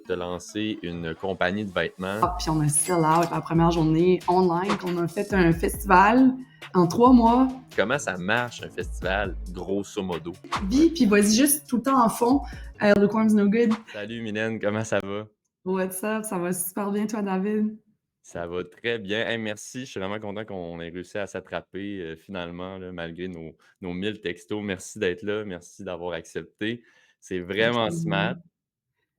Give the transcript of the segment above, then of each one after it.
Tu as lancé une compagnie de vêtements. Puis on a sell out la première journée online, qu'on a fait un festival en 3 mois. Comment ça marche un festival, grosso modo? Puis vas-y juste tout le temps en fond. The Corn's No Good. Salut Mylène, comment ça va? What's up? Ça va super bien, toi, David? Ça va très bien. Hey, merci, je suis vraiment content qu'on ait réussi à s'attraper finalement, là, malgré nos 1000 textos. Merci d'être là, merci d'avoir accepté. C'est vraiment smart.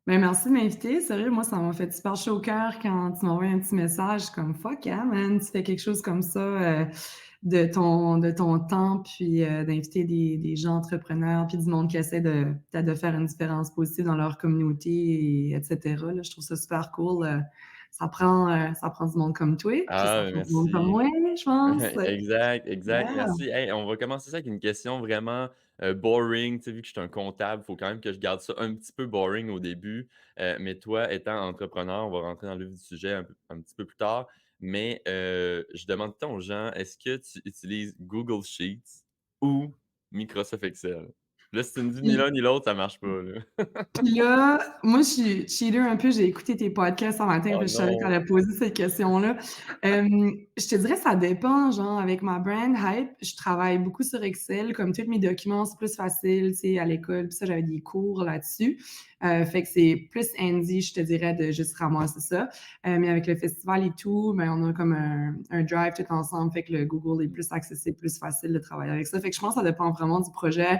Ben, merci de m'inviter. Sérieux, moi, ça m'a fait super chaud au cœur quand tu m'as envoyé un petit message comme fuck, yeah, man, tu fais quelque chose comme ça de ton temps, puis d'inviter des gens entrepreneurs, puis du monde qui essaie peut-être de faire une différence positive dans leur communauté, etc. Là, je trouve ça super cool. Ça prend du monde comme toi, puis ça Ah, prend du monde comme merci. moi, je pense. Exact, exact. Yeah. Merci. Hey, on va commencer ça avec une question vraiment boring. Tu sais, vu que je suis un comptable, il faut quand même que je garde ça un petit peu boring au début. Mais toi, étant entrepreneur, on va rentrer dans le vif du sujet un petit peu plus tard. Mais je demande tout le temps aux gens, est-ce que tu utilises Google Sheets ou Microsoft Excel? Là, si tu me dis ni l'un ni l'autre, ça marche pas, là. Puis là, moi, je suis cheater un peu. J'ai écouté tes podcasts ce matin, Oh puis je savais que tu non! allais poser cette question-là. Je te dirais, ça dépend. Genre, avec ma brand Hype, je travaille beaucoup sur Excel. Comme tous mes documents, c'est plus facile, tu sais, à l'école. Puis ça, j'avais des cours là-dessus. Fait que c'est plus handy, je te dirais, de juste ramasser ça. Mais avec le festival et tout, ben, on a comme un drive tout ensemble. Fait que le Google est plus accessible, plus facile de travailler avec ça. Fait que je pense que ça dépend vraiment du projet.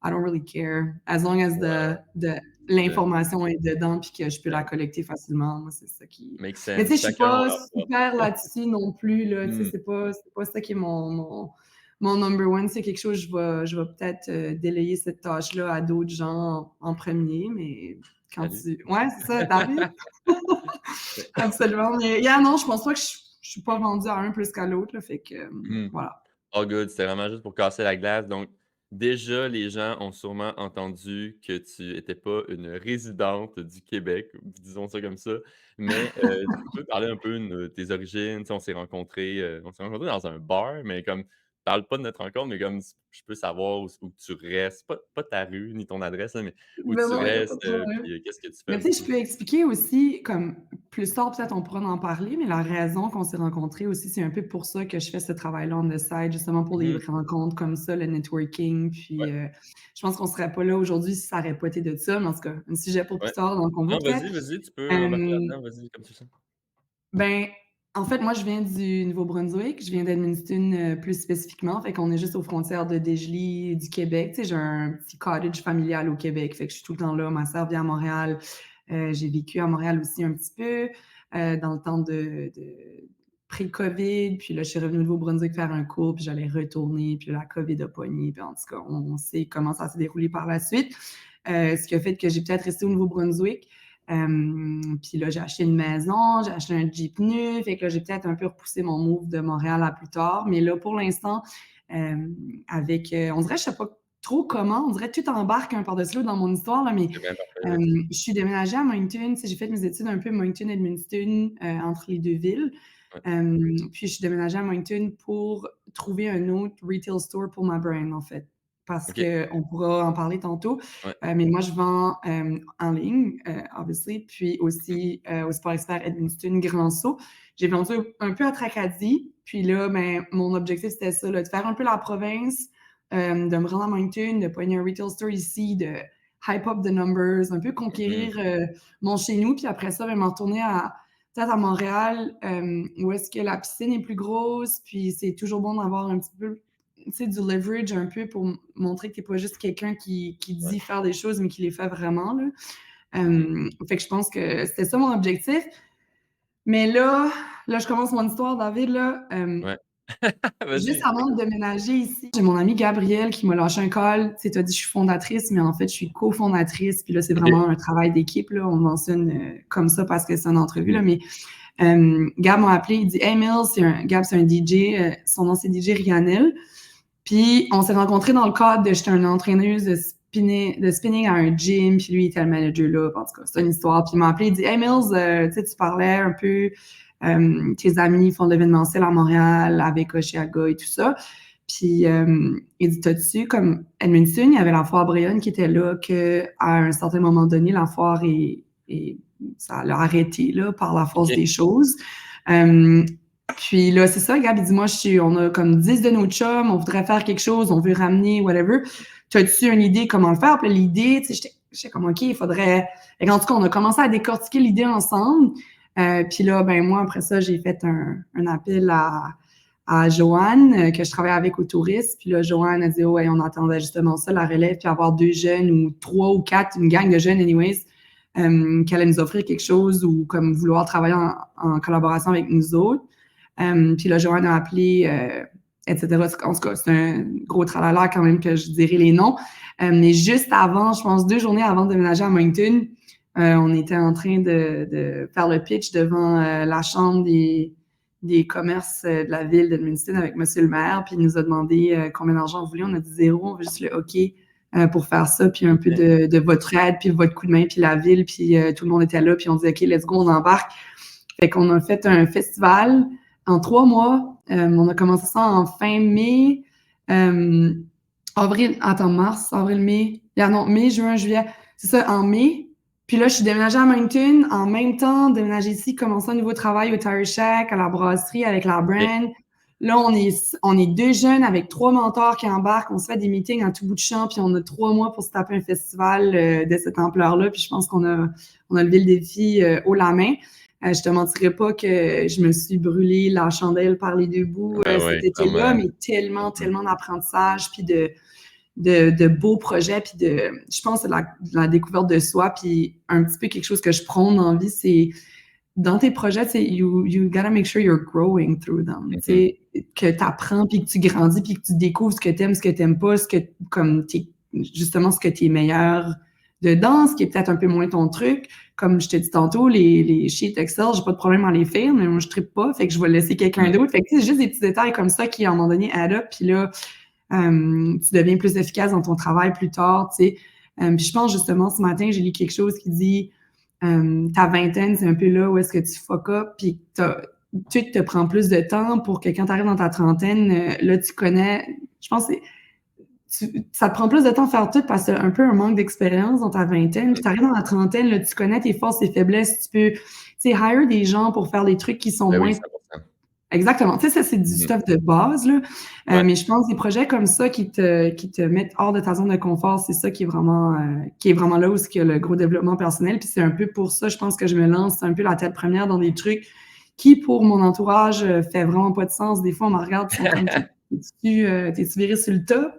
I don't really care. As long as l'information est dedans puis que je peux la collecter facilement. Moi, c'est ça qui. Makes Mais tu sense. sais, je suis Chacun a pas leur propre. super là-dessus non plus. Là. Tu sais, Hmm. c'est pas ça qui est mon number one. C'est quelque chose, je vais peut-être délayer cette tâche-là à d'autres gens en premier, mais quand Salut. tu. Ouais, c'est ça, David. Absolument. Mais yeah, non, je pense pas que je suis pas vendue à un plus qu'à l'autre. Là, fait que Hmm. voilà. All good, c'était vraiment juste pour casser la glace. Donc, déjà, les gens ont sûrement entendu que tu n'étais pas une résidente du Québec, disons ça comme ça. Mais tu peux parler un peu de tes origines. Tu sais, on s'est rencontrés dans un bar, mais comme, parle pas de notre rencontre, mais comme je peux savoir où tu restes, pas ta rue ni ton adresse, là, mais où Mais tu non, il n'y a pas de restes, problème. puis qu'est-ce que tu fais Mais un tu petit sais, je peu. peux expliquer aussi, comme plus tard, peut-être on pourra en parler, mais la raison qu'on s'est rencontrés aussi, c'est un peu pour ça que je fais ce travail-là on the side, justement pour les Mhm. rencontres comme ça, le networking. Puis Ouais, je pense qu'on serait pas là aujourd'hui si ça n'aurait pas été de ça, mais en tout cas, un sujet pour plus ouais. tard, donc on va Non, peut-être. vas-y, tu peux embarquer Euh, là-dedans, vas-y, comme tu sens. ben, en fait, moi, je viens du Nouveau-Brunswick, je viens d'Edmundston plus spécifiquement, fait qu'on est juste aux frontières de Dégeley et du Québec. Tu sais, j'ai un petit cottage familial au Québec, fait que je suis tout le temps là. Ma sœur vient à Montréal. J'ai vécu à Montréal aussi un petit peu dans le temps de pré-COVID. Puis là, je suis revenue au Nouveau-Brunswick faire un cours, puis j'allais retourner. Puis là, la COVID a pogné. Puis en tout cas, on sait comment ça s'est déroulé par la suite. Ce qui a fait que j'ai peut-être resté au Nouveau-Brunswick. Puis là, j'ai acheté une maison, j'ai acheté un Jeep nu. Fait que là, j'ai peut-être un peu repoussé mon move de Montréal à plus tard. Mais là, pour l'instant, on dirait, je sais pas trop comment, on dirait que tout embarque un par-dessus l'autre dans mon histoire, là, mais C'est bien parfait, vas-y. je suis déménagée à Moncton. J'ai fait mes études un peu Moncton-Edmundston entre les deux villes. Ouais. Puis je suis déménagée à Moncton pour trouver un autre retail store pour ma brand, en fait. Parce OK, qu'on pourra en parler tantôt. ouais. Mais moi, je vends en ligne, obviously, puis aussi au Sport Expert Edmundston, Grand Saut. J'ai vendu un peu à Tracadie. Puis là, ben, mon objectif, c'était ça, là, de faire un peu la province, de me rendre à Moncton, de pogner un retail store ici, de hype up the numbers, un peu Mhm. conquérir mon chez nous, puis après ça, ben, m'en retourner peut-être à Montréal, où est-ce que la piscine est plus grosse, puis c'est toujours bon d'avoir un petit peu, tu sais, du leverage un peu pour montrer que t'es pas juste quelqu'un qui Ouais. dit faire des choses, mais qui les fait vraiment, là. Mhm. Fait que je pense que c'était ça mon objectif. Mais là, je commence mon histoire, David, là. Ouais. Juste Vas-y, je avant de t'écoute. déménager ici, j'ai mon amie Gabrielle qui m'a lâché un call. Tu sais, t'as dit je suis fondatrice, mais en fait, je suis cofondatrice. Puis là, c'est OK. vraiment un travail d'équipe, là. On mentionne comme ça parce que c'est une entrevue, là. Mhm. Mais Gab m'a appelé, il dit Hey Mills, Gab, c'est un DJ. Son nom, c'est DJ Rianel. Puis on s'est rencontrés dans le cadre de j'étais une entraîneuse de spinning à un gym, puis lui, il était le manager là. En tout cas, c'est une histoire. Puis il m'a appelé, il dit Hey Mills, tu sais, tu parlais un peu, tes amis font de l'événementiel à Montréal, avec Oshiaga et tout ça. Puis il dit T'as-tu, comme Edmundston, il y avait la foire Bréonne qui était là, qu'à un certain moment donné, la foire et ça l'a arrêté là, par la force OK. des choses. Puis là, c'est ça, Gab, il dit, moi, on a comme 10 de nos chums, on voudrait faire quelque chose, on veut ramener, whatever. T'as-tu une idée comment le faire? Puis l'idée, tu sais, j'étais comme, OK, il faudrait... Et en tout cas, on a commencé à décortiquer l'idée ensemble. Puis là, ben moi, après ça, j'ai fait un appel à Joanne, que je travaille avec au tourisme. Puis là, Joanne a dit, oh, ouais, on attendait justement ça, la relève, puis avoir 2 jeunes ou 3 ou 4, une gang de jeunes, anyways, qu'elle allait nous offrir quelque chose ou comme vouloir travailler en collaboration avec nous autres. Puis là, Joanne a appelé, etc. En tout cas, c'est un gros tralala quand même que je dirais les noms. Mais juste avant, je pense 2 journées avant de déménager à Moncton, on était en train de faire le pitch devant la chambre des commerces de la ville d'Edmundston avec monsieur le maire, puis il nous a demandé combien d'argent on voulait. On a dit 0, on veut juste le OK pour faire ça, puis un peu de votre aide, puis votre coup de main, puis la ville, puis tout le monde était là, puis on dit OK, let's go, on embarque. Fait qu'on a fait un festival en 3 mois. On a commencé ça en fin mai, mars, avril, mai. Non, mai, juin, juillet. C'est ça, en mai. Puis là, je suis déménagée à Moncton. En même temps, déménagée ici, commencer un nouveau travail au Tire Shack, à la brasserie, avec la brand. Là, on est 2 jeunes avec 3 mentors qui embarquent. On se fait des meetings en tout bout de champ, puis on a 3 mois pour se taper un festival de cette ampleur-là. Puis je pense qu'on a levé le défi haut la main. Je te mentirais pas que je me suis brûlée la chandelle par les 2 bouts cet été-là, mais tellement d'apprentissage, puis de beaux projets, puis je pense que c'est de la découverte de soi, puis un petit peu quelque chose que je prône dans la vie, c'est dans tes projets, you gotta make sure you're growing through them, que tu apprends, puis que tu grandis, puis que tu découvres ce que t'aimes pas, justement ce que tu es meilleur dedans, ce qui est peut-être un peu moins ton truc. Comme je t'ai dit tantôt, les sheets Excel, j'ai pas de problème à les faire, mais moi, je trippe pas, fait que je vais laisser quelqu'un d'autre. Fait que c'est juste des petits détails comme ça qui, à un moment donné, add up, puis là, tu deviens plus efficace dans ton travail plus tard, tu sais. Puis je pense, justement, ce matin, j'ai lu quelque chose qui dit ta vingtaine, c'est un peu là où est-ce que tu fuck up, puis tu te prends plus de temps pour que quand tu arrives dans ta trentaine, là, tu connais, je pense que ça te prend plus de temps à faire tout parce que tu as un peu un manque d'expérience dans ta vingtaine. Puis tu arrives dans la trentaine, là, tu connais tes forces et faiblesses. Tu peux, tu sais, hire des gens pour faire des trucs qui sont Ben moins... oui, 100%. Exactement. Tu sais, ça, c'est du stuff de base, là. Mais je pense que des projets comme ça qui te mettent hors de ta zone de confort, c'est ça qui est vraiment là où il y a le gros développement personnel. Puis c'est un peu pour ça, je pense que je me lance un peu la tête première dans des trucs qui, pour mon entourage, fait vraiment pas de sens. Des fois, on me regarde, ils sont comme, t'es-tu viré sur le top?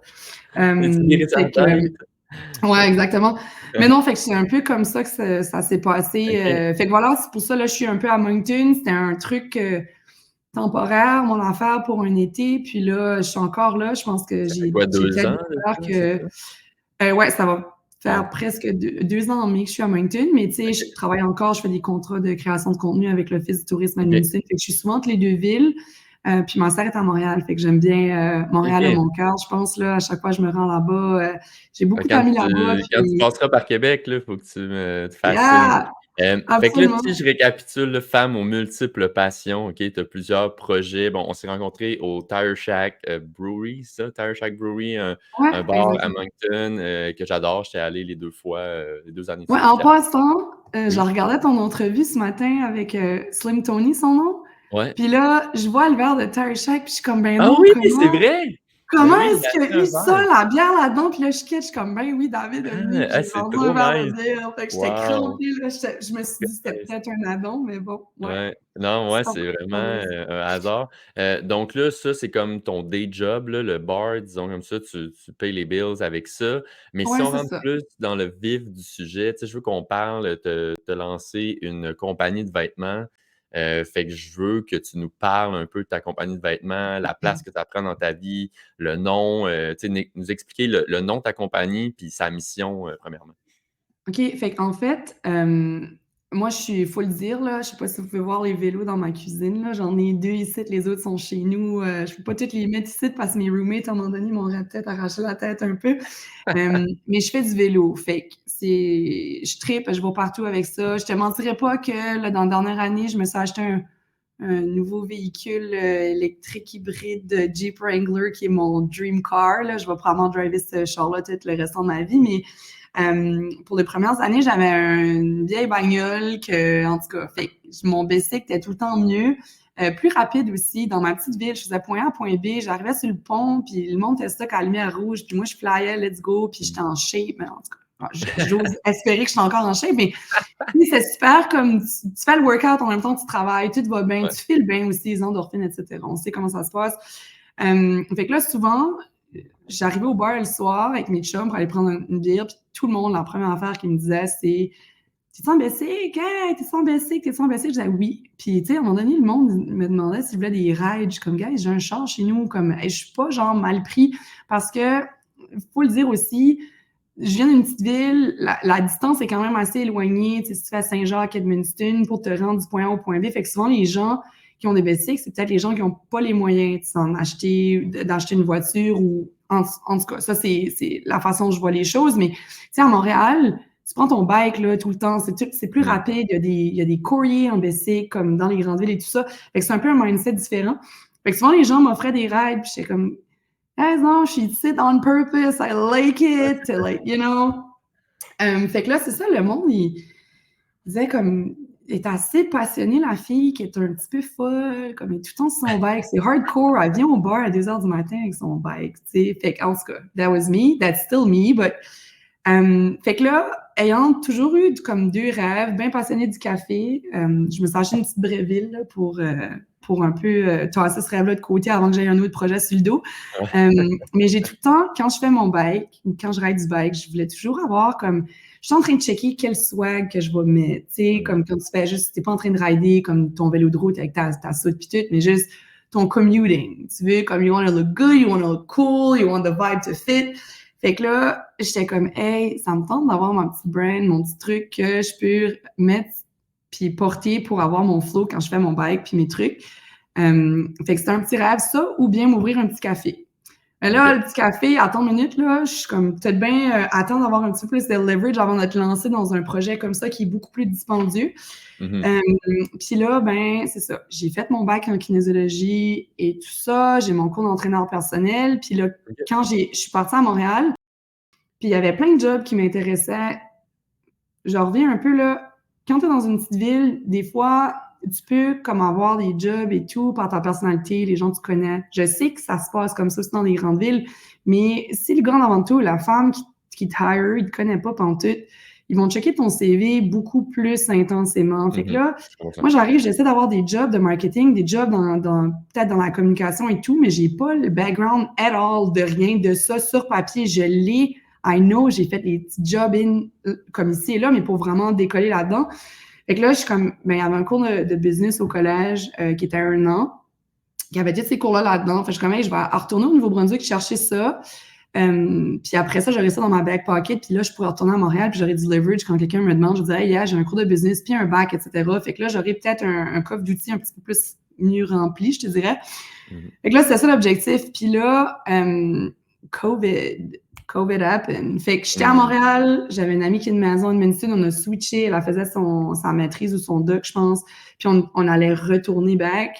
Ouais, exactement. Mais non, fait que c'est un peu comme ça que ça s'est passé. Fait que voilà, c'est pour ça, là, je suis un peu à Moncton. C'était un truc temporaire, mon affaire pour un été. Puis là, je suis encore là. Je pense que Ça fait j'ai quoi, 2 peut-être ans découvert de ça, c'est ça? ouais, ça va faire Ouais. presque 2 ans en mai que je suis à Moncton. Mais tu sais, je travaille encore, je fais des contrats de création de contenu avec l'Office du tourisme administratif. Fait que je suis souvent entre les 2 villes. Puis ma sœur est à Montréal, fait que j'aime bien Montréal à mon cœur, je pense, là, à chaque fois que je me rends là-bas. J'ai beaucoup Quand d'amis là-bas, quand tu puis passeras par Québec, là, faut que tu te fasses signe. yeah! Fait que là, Absolument. si je récapitule, là, femme aux multiples passions, OK, tu as plusieurs projets. Bon, on s'est rencontrés au Tire Shack Brewery, c'est ça? Tire Shack Brewery, Ouais, un bar à exactement. Moncton que j'adore. J'étais allé les 2 fois, les 2 années de Ouais, suite, en j'étais allé. passant, je Oui? regardais ton entrevue ce matin avec Slim Tony, son nom. Ouais. Puis là, je vois le verre de Tire Shack, puis je suis comme, ben Ah non, oui, c'est vrai! Ben comment oui, il est-ce a qu'il y acheté a eu un ça, verre. la bière là-dedans? Puis là, je quitte, je suis comme, ben oui, David a venu, puis j'ai C'est vendu un trop verre de nice! bière. Fait que j'étais Wow! crampée, là. Je me suis dit, c'était Nice. peut-être un addon, mais bon, ouais. Ouais. Non, ouais, c'est vraiment, un hasard. Donc là, ça, c'est comme ton day job, là, le bar, disons comme ça, tu payes les bills avec ça. Mais si Ouais, on c'est rentre ça. plus dans le vif du sujet, tu sais, je veux qu'on parle, te lancer une compagnie de vêtements. Fait que je veux que tu nous parles un peu de ta compagnie de vêtements, la place que ça prend dans ta vie, le nom, tu sais, nous expliquer le nom de ta compagnie puis sa mission, premièrement. OK, fait qu'en fait, moi, faut le dire, là, je sais pas si vous pouvez voir les vélos dans ma cuisine, là, j'en ai 2 ici, les autres sont chez nous. Je peux pas toutes les mettre ici parce que mes roommates, à un moment donné, m'auraient peut-être arraché la tête un peu. Mais je fais du vélo, fait que je trippe, je vais partout avec ça. Je te mentirais pas que, là, dans la dernière année, je me suis acheté un nouveau véhicule électrique hybride de Jeep Wrangler qui est mon dream car, là. Je vais probablement driver ce char-là tout le restant de ma vie, mais Pour les premières années, j'avais une vieille bagnole que, en tout cas, fait, mon bicycle était tout le temps mieux. Plus rapide aussi. Dans ma petite ville, je faisais point A à point B, j'arrivais sur le pont, puis le monde était stock à la lumière rouge, puis moi, je flyais, let's go, puis j'étais en shape. Mais en tout cas, j'ose espérer que je suis encore en shape, mais c'est super comme tu fais le workout en même temps que tu travailles, tout va bien, tu files bien aussi, les endorphines, etc. On sait comment ça se passe. Fait que là, souvent, j'arrivais au bar le soir avec mes chums pour aller prendre une bière, puis tout le monde, la première affaire qu'ils me disaient, c'est t'es-tu en bicycle? Hey, t'es-tu en bicycle? T'es-tu en bicycle? Je disais oui. Puis, tu sais, à un moment donné, le monde me demandait s'il voulait des rides. Je suis comme, guys, j'ai un char chez nous. Comme, hey, je suis pas genre mal pris parce que, faut le dire aussi, je viens d'une petite ville, la distance est quand même assez éloignée. Tu sais, si tu fais Saint-Jacques, Edmundston, pour te rendre du point A au point B, fait que souvent, les gens qui ont des bicycles, c'est peut-être les gens qui n'ont pas les moyens d'acheter une voiture ou, en tout cas, ça, c'est la façon dont je vois les choses. Mais, tu sais, à Montréal, tu prends ton bike là, tout le temps, c'est plus rapide, il y a des courriers en bicycle comme dans les grandes villes et tout ça. Fait que c'est un peu un mindset différent. Fait que souvent, les gens m'offraient des rides, puis j'étais comme, hey, non, je suis ici on purpose, I like it, like, you know. Fait que là, c'est ça, le monde, il disait comme, elle est assez passionnée, la fille, qui est un petit peu folle, comme elle est tout le temps sur son bike, c'est hardcore, elle vient au bar à 2h du matin avec son bike, tu sais. Fait qu'en tout cas, that was me, that's still me, but fait que là, ayant toujours eu comme 2 rêves, bien passionnée du café, je me suis acheté une petite Breville là, pour un peu tasser ce rêve-là de côté avant que j'aie un autre projet sur le dos. Mais j'ai tout le temps, quand je fais mon bike ou quand je ride du bike, je voulais toujours avoir comme, je suis en train de checker quel swag que je vais mettre, tu sais, comme quand tu fais juste, t'es pas en train de rider comme ton vélo de route avec ta soute pis tout, mais juste ton commuting. Tu veux, comme you want to look good, you want to look cool, you want the vibe to fit. Fait que là, j'étais comme, hey, ça me tente d'avoir mon petit brand, mon petit truc que je peux mettre puis porter pour avoir mon flow quand je fais mon bike puis mes trucs. Fait que c'était un petit rêve, ça, ou bien m'ouvrir un petit café. Mais là, le petit café, attends une minute, là, je suis comme, peut-être bien attendre d'avoir un petit peu plus de leverage avant de te lancer dans un projet comme ça qui est beaucoup plus dispendieux. Puis là, ben, c'est ça. J'ai fait mon bac en kinésiologie et tout ça. J'ai mon cours d'entraîneur personnel. Puis là, quand je suis partie à Montréal, puis il y avait plein de jobs qui m'intéressaient. Je reviens un peu là. Quand tu es dans une petite ville, des fois, tu peux comme avoir des jobs et tout par ta personnalité, les gens que tu connais. Je sais que ça se passe comme ça aussi dans les grandes villes, mais si le gars avant tout, la femme qui te hire, il te connaît pas pantoute, ils vont checker ton CV beaucoup plus intensément. Fait que là, moi, j'arrive, j'essaie d'avoir des jobs de marketing, des jobs peut-être dans la communication et tout, mais j'ai pas le background at all de rien de ça sur papier. Je l'ai, I know, j'ai fait des petits jobs comme ici et là, mais pour vraiment décoller là-dedans. Fait que là, je suis comme, ben, il y avait un cours de business au collège qui était 1 an, qui avait dit ces cours-là là-dedans. Fait que je suis comme, hey, je vais retourner au Nouveau-Brunswick chercher ça. Puis après ça, j'aurais ça dans ma back pocket, puis là, je pourrais retourner à Montréal, puis j'aurais du leverage quand quelqu'un me demande, je dirais, hey, yeah, j'ai un cours de business, puis un bac, etc. Fait que là, j'aurais peut-être un coffre d'outils un petit peu plus mieux rempli, je te dirais. Fait que là, c'était ça l'objectif. Puis là, COVID happened. Fait que j'étais à Montréal, j'avais une amie qui a une maison de Edmundston, on a switché, elle faisait sa maîtrise ou son doc, je pense, puis on allait retourner back.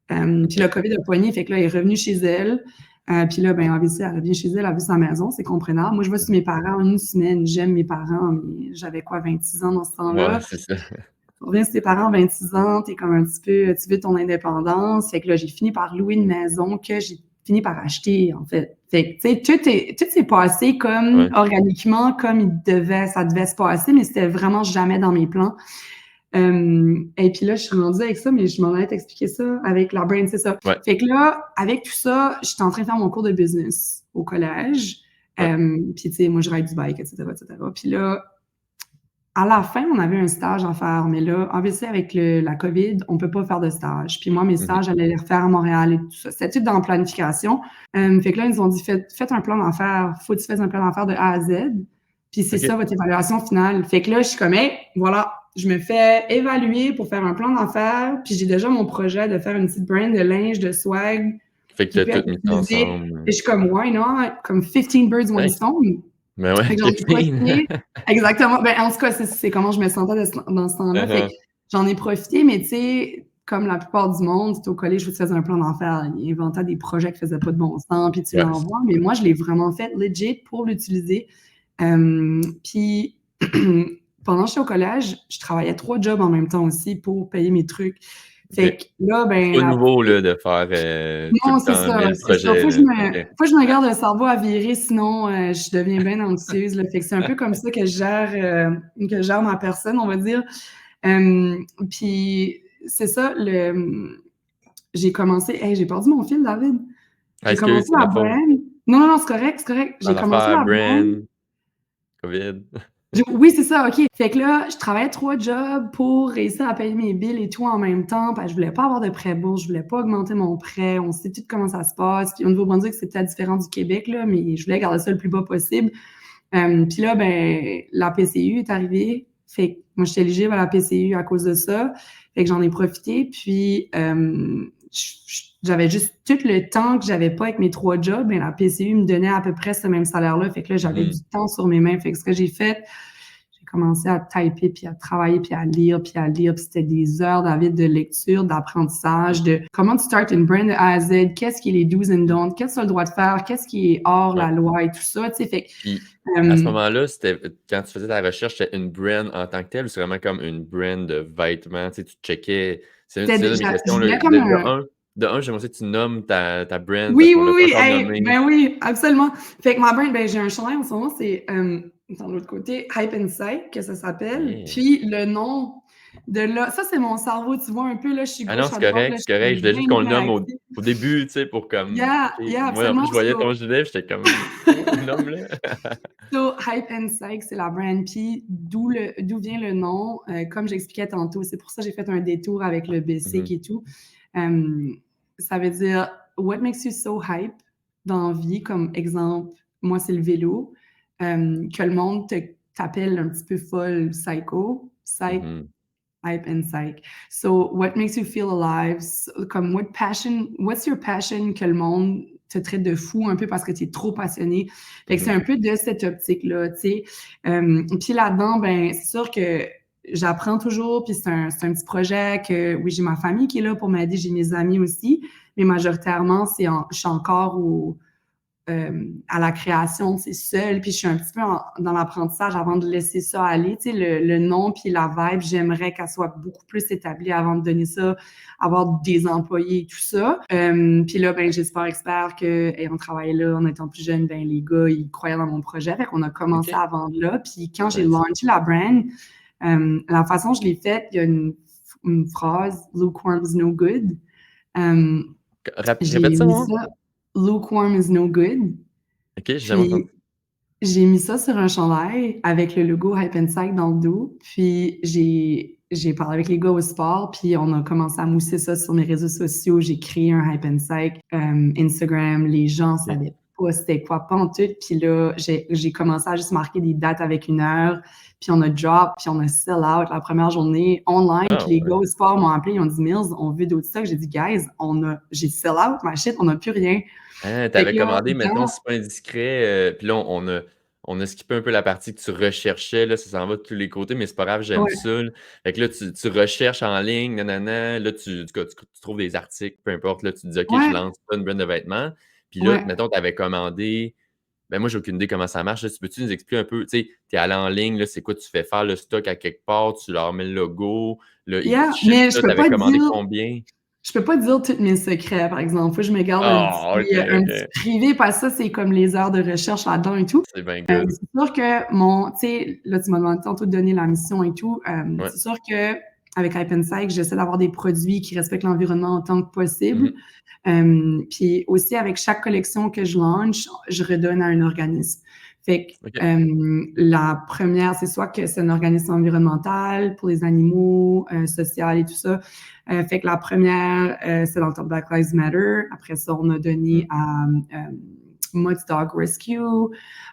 Puis le COVID a poigné, fait que là, elle est revenue chez elle. Puis là, ben, obviously, elle revient chez elle, elle a vu sa maison, c'est comprenable. Moi, je vais sur mes parents en une semaine, j'aime mes parents, mais j'avais quoi, 26 ans dans ce temps-là. Ouais, c'est ça. Tu reviens sur tes parents, 26 ans, t'es comme un petit peu, tu veux ton indépendance. Fait que là, j'ai fini par louer une maison que j'ai fini par acheter, en fait. Fait que, tu sais, tout s'est passé comme organiquement, comme ça devait se passer, mais c'était vraiment jamais dans mes plans. Et puis là, je suis rendue avec ça, mais je m'en allais t'expliquer ça avec la brain, c'est ça. Ouais. Fait que là, avec tout ça, j'étais en train de faire mon cours de business au collège. Puis, tu sais, moi, je ride du bike, etc., etc. Puis là, à la fin, on avait un stage à faire, mais là, obviously, avec la COVID, on peut pas faire de stage. Puis moi, mes stages, j'allais les refaire à Montréal et tout ça. C'était tout dans la planification. Fait que là, ils nous ont dit, faites un plan d'affaires. Faut que tu fasses un plan d'affaires de A à Z. Puis c'est ça, votre évaluation finale. Fait que là, je suis comme, hey, voilà, je me fais évaluer pour faire un plan d'affaires. Puis j'ai déjà mon projet de faire une petite brand de linge, de swag. Fait que t'as tout mis ensemble. Et je suis comme, why not? Comme 15 birds, one stone. Ben ouais, exactement. Ben, en tout cas, c'est comment je me sentais dans ce temps-là. Fait que j'en ai profité, mais tu sais, comme la plupart du monde, c'était au collège, je faisais un plan d'affaires. Ils inventaient des projets qui faisaient pas de bon sens, puis tu l'envoies. Mais moi, je l'ai vraiment fait legit pour l'utiliser. Puis pendant que j'étais au collège, je travaillais 3 jobs en même temps aussi pour payer mes trucs. OK. Fait que là, C'est ben, pas la nouveau là de faire, tout non, le temps 1000 c'est ça. projets là. OK. Faut que je me garde le cerveau à virer, sinon, je deviens bien anxieuse, là. Fait que c'est un peu comme ça que je gère ma personne, on va dire. Puis c'est ça, j'ai commencé hey, j'ai perdu mon fil, David. Ah J'ai excuse, commencé c'est la ma faute. brand. Non, non, non, c'est correct. Dans J'ai commencé l'affaire la brand. brand, COVID. Oui, c'est ça, OK. Fait que là, je travaillais 3 jobs pour réussir à payer mes bills et tout en même temps, parce que je voulais pas avoir de prêt bourse, je voulais pas augmenter mon prêt. On sait tout comment ça se passe. Puis au Nouveau-Brunswick, c'est peut-être différent du Québec, là, mais je voulais garder ça le plus bas possible. Puis là, ben, la PCU est arrivée. Fait que moi, j'étais éligible à la PCU à cause de ça. Fait que j'en ai profité. Puis j'avais juste tout le temps que j'avais pas avec mes 3 jobs. Ben, la PCU me donnait à peu près ce même salaire-là. Fait que là, j'avais Mmh. du temps sur mes mains. Fait que ce que j'ai fait, j'ai commencé à typer, puis à travailler, puis à lire, puis à lire. Puis c'était des heures, David, de lecture, d'apprentissage, de comment tu start une brand de A à Z, qu'est-ce qui est les do's and don'ts, qu'est-ce que tu as le droit de faire, qu'est-ce qui est hors Ouais. la loi et tout ça. Tu sais, fait que, Puis à ce euh, moment-là, c'était quand tu faisais ta recherche, c'était une brand en tant que telle ou c'est vraiment comme une brand de vêtements? Tu sais, tu checkais c'est là mes je questions là. voulais comme un. De un, j'aimerais ça que tu nommes ta brand parce Oui, qu'on oui, l'a pas oui, encore hey, nommé. ben oui, absolument. Fait que ma brand, ben j'ai un chandail en ce moment, c'est dans l'autre côté, Hype and Psych, que ça s'appelle. Yeah. Puis le nom de là, ça c'est mon cerveau, tu vois un peu, là, je suis Ah non, gauche à droite, là, c'est je correct. suis Je voulais bien juste qu'on le nomme hyperactive. au début, tu sais, pour comme Yeah, OK, yeah, moi en plus absolument. je voyais ton gilet, j'étais comme: «Oh, nomme-le». So, Hype and Psych, c'est la brand. Puis d'où vient le nom, comme j'expliquais tantôt, c'est pour ça que j'ai fait un détour avec le Mmh basic mh. et tout. Ça veut dire what makes you so hype dans la vie, comme exemple, moi c'est le vélo, que le monde t'appelle un petit peu folle, psycho, psych, Mmh. hype and psych. So, what makes you feel alive? Comme what's your passion que le monde te traite de fou un peu parce que tu es trop passionné. Fait que c'est Mmh. un peu de cette optique-là, tu sais. Puis là-dedans, ben, c'est sûr que j'apprends toujours, puis c'est un petit projet que, oui, j'ai ma famille qui est là pour m'aider, j'ai mes amis aussi, mais majoritairement, je suis encore à la création, c'est seul, puis je suis un petit peu dans l'apprentissage avant de laisser ça aller. Tu sais, le nom puis la vibe, j'aimerais qu'elle soit beaucoup plus établie avant de donner ça, avoir des employés et tout ça. Puis là, ben, j'espère que, ayant travaillé là, en étant plus jeune, ben, les gars, ils croyaient dans mon projet. Fait qu'on a commencé OK, à vendre là. Puis quand j'ai nice. lancé la brand, la façon dont je l'ai faite, il y a une phrase, lukewarm is no good. Euh, Répète j'ai ça, mis moi. ça, lukewarm is no good. OK, j'ai jamais entendu. Puis j'ai mis ça sur un chandail avec le logo Hype and Psych dans le dos. Puis j'ai parlé avec les gars au sport, puis on a commencé à mousser ça sur mes réseaux sociaux. J'ai créé un Hype and Psych Instagram. Les gens OK. savaient pas c'était quoi, pas en tout. Puis là, j'ai commencé à juste marquer des dates avec une heure. Puis on a drop, puis on a sell out la première journée online. Ah Puis les ouais. gars au sport m'ont appelé, ils ont dit Mills, on veut d'autres stocks. J'ai dit guys, j'ai sell out ma shit, on n'a plus rien. Ah, tu Fait que avais là, commandé, mettons, si c'est pas indiscret, puis là, on a skippé un peu la partie que tu recherchais, là, ça s'en va de tous les côtés, mais c'est pas grave, j'aime ouais, ça, là. Fait que là, tu recherches en ligne, nanana, là, en tout cas, tu trouves des articles, peu importe, là, tu te dis: «OK, je ouais, lance ça, une brand de vêtements». Puis là, ouais. mettons, tu avais commandé, ben, moi, j'ai aucune idée comment ça marche, là. Tu peux-tu nous expliquer un peu, tu sais, tu es allé en ligne, là, c'est quoi? Tu fais faire le stock à quelque part, tu leur mets le logo, là, ils te Yeah, shippent mais ça, tu avais commandé combien? je peux pas dire tous mes secrets, par exemple. Faut que je me garde Ah! OK, un petit OK. privé parce que ça, c'est comme les heures de recherche là-dedans et tout. C'est bien good. C'est sûr que tu sais, là, tu m'as demandé tantôt de donner la mission et tout. Ouais. C'est sûr qu'avec Hype and Psych, j'essaie d'avoir des produits qui respectent l'environnement autant que possible. Mmh. Puis aussi, avec chaque collection que je lance, je redonne à un organisme. Fait que OK. la première, c'est soit que c'est un organisme environnemental pour les animaux, social et tout ça. Fait que la première, c'est dans le temps de Black Lives Matter. Après ça, on a donné Mmh. à Mutt's Dog Rescue.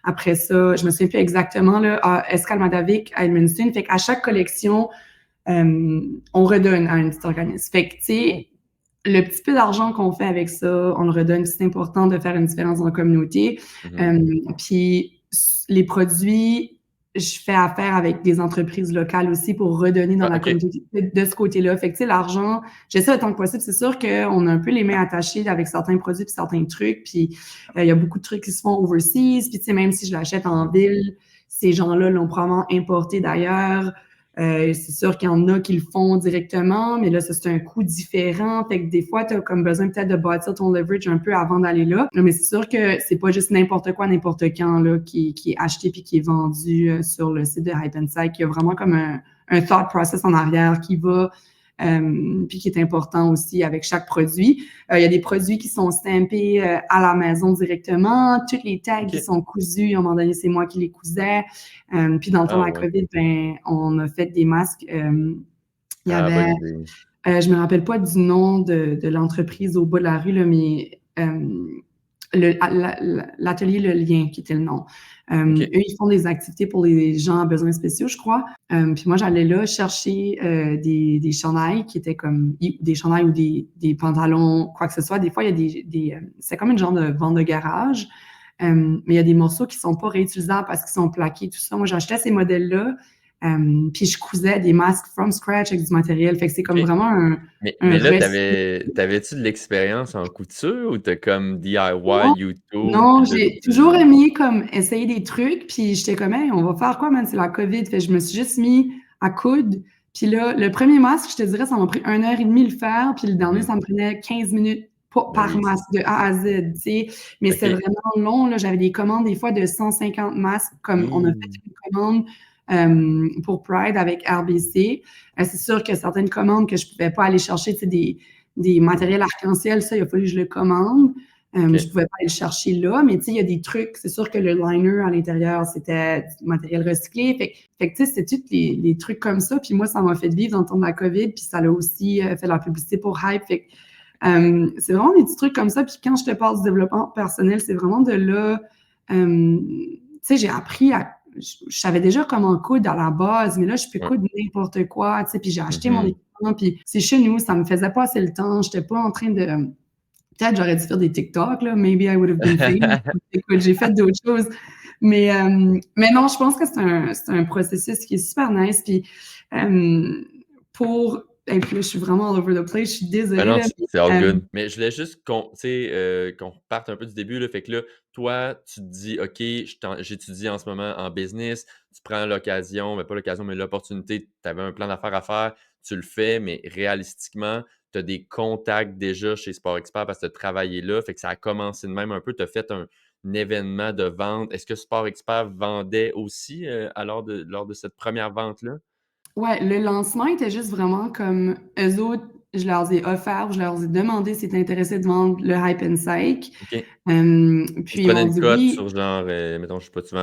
Après ça, je me souviens plus exactement, là, à Escalmadavik, à Edmundston. Fait qu'à chaque collection, on redonne à un petit organisme. Fait que, tu sais, le petit peu d'argent qu'on fait avec ça, on le redonne. C'est important de faire une différence dans la communauté. Mmh. Puis les produits, je fais affaire avec des entreprises locales aussi pour redonner dans Ah, la OK. communauté de ce côté-là. Fait que, tu sais, l'argent, j'essaie autant que possible. C'est sûr qu'on a un peu les mains attachées avec certains produits puis certains trucs. Puis il y a beaucoup de trucs qui se font overseas. Puis, tu sais, même si je l'achète en Mmh. ville, ces gens-là l'ont probablement importé d'ailleurs. C'est sûr qu'il y en a qui le font directement, mais là, ça, c'est un coût différent. Fait que des fois, tu as comme besoin peut-être de bâtir ton leverage un peu avant d'aller là. Mais c'est sûr que c'est pas juste n'importe quoi, n'importe quand là, qui est acheté puis qui est vendu sur le site de Hype Inside. Il y a vraiment comme un thought process en arrière qui va puis qui est important aussi avec chaque produit. Il y a des produits qui sont stampés à la maison directement. Toutes les tags qui sont cousus, à un moment donné, c'est moi qui les cousais. Puis dans le temps de la COVID, ben, on a fait des masques. Il y avait, bonne idée. je me rappelle pas du nom de l'entreprise au bout de la rue, là, mais l'atelier Le Lien, qui était le nom. Eux, ils font des activités pour les gens à besoins spéciaux, je crois. Puis moi, j'allais là chercher des chandails qui étaient comme des chandails ou des pantalons, quoi que ce soit. Des fois, il y a c'est comme une genre de vente de garage, mais il y a des morceaux qui sont pas réutilisables parce qu'ils sont plaqués, tout ça. Moi, j'achetais ces modèles-là, puis je cousais des masques from scratch avec du matériel. Fait que c'est comme vraiment un Mais là, respect. t'avais-tu de l'expérience en couture ou t'as comme Non, DIY, YouTube, non, puis là, j'ai toujours aimé comme essayer des trucs, puis j'étais comme: «Hey, on va faire quoi, man? C'est la COVID». Fait que je me suis juste mis à coudre. Puis là, le premier masque, je te dirais, ça m'a pris 1 heure et demie le faire, puis le dernier, ça me prenait 15 minutes Ben par oui, masque, de A à Z, tu sais. Mais c'est OK. vraiment long, là. J'avais des commandes, des fois, de 150 masques, comme on a fait une commande pour Pride avec RBC. C'est sûr que certaines commandes que je pouvais pas aller chercher, tu sais, des matériels arc-en-ciel, ça, il a fallu que je le commande. Je pouvais pas aller le chercher là, mais tu sais, il y a des trucs. C'est sûr que le liner à l'intérieur, c'était du matériel recyclé. Fait que tu sais, c'était tous les trucs comme ça. Puis moi, ça m'a fait vivre dans le temps de la COVID, puis ça l'a aussi fait la publicité pour Hype. Fait que c'est vraiment des petits trucs comme ça. Puis quand je te parle du développement personnel, c'est vraiment de là. Tu sais, j'ai appris à. Je savais déjà comment coudre à la base, mais là, je peux coudre n'importe quoi, tu sais. Puis j'ai acheté mon équipement, puis c'est chez nous, ça me faisait pas assez le temps. J'étais pas en train de. Peut-être j'aurais dû faire des TikTok, là. Maybe I would have been famous. Écoute, j'ai fait d'autres choses. Mais non, je pense que c'est un processus qui est super nice. Puis et puis là, je suis vraiment all over the place. Je suis Ah désolée, non, là. c'est all Mais, good. Mais je voulais juste qu'on reparte un peu du début, là. Fait que là, toi, tu te dis: «OK, j'étudie en ce moment en business». Tu prends l'occasion, mais pas l'occasion, mais l'opportunité. Tu avais un plan d'affaires à faire, tu le fais, mais réalistiquement, tu as des contacts déjà chez Sport Expert parce que tu as travaillé là. Fait que ça a commencé de même un peu. Tu as fait un événement de vente. Est-ce que Sport Expert vendait aussi, lors de cette première vente-là? ouais, le lancement était juste vraiment comme eux autres, je leur ai offert, je leur ai demandé s'ils étaient intéressés de vendre le Hype and Psych. OK. Ils se Puis ils prenaient m'ont une dit cote oui. sur genre, mettons, je sais pas, tu vends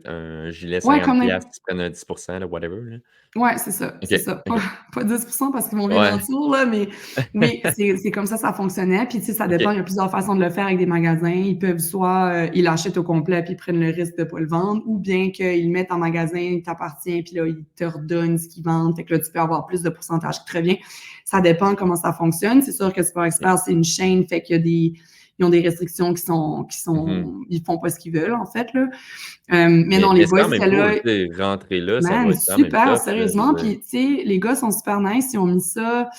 un gilet Ouais, 50 comme n'im ils se prennent un 10 là, whatever, là. Ouais, c'est ça, OK, c'est ça. Pas OK. pas 10% parce qu'ils vont venir Ouais. en dessous là, mais c'est comme ça fonctionnait. Puis, tu sais, ça dépend, OK. il y a plusieurs façons de le faire avec des magasins. Ils peuvent soit, ils l'achètent au complet puis ils prennent le risque de pas le vendre ou bien qu'ils le mettent en magasin, il t'appartient puis là, ils te redonnent ce qu'ils vendent. Fait que là, tu peux avoir plus de pourcentage qui te revient. Ça dépend comment ça fonctionne. C'est sûr que Sport OK. Expert, c'est une chaîne, fait qu'il y a ils ont des restrictions Mmh. ils font pas ce qu'ils veulent, en fait, là. Mais non, les Mais c'est boys quand même étaient cool, là. tu sais, rentrer là, ça doit Man, être quand même super, tough, là, je sérieusement. veux dire. Puis, tu sais, les gars sont super nice. Ils ont mis ça.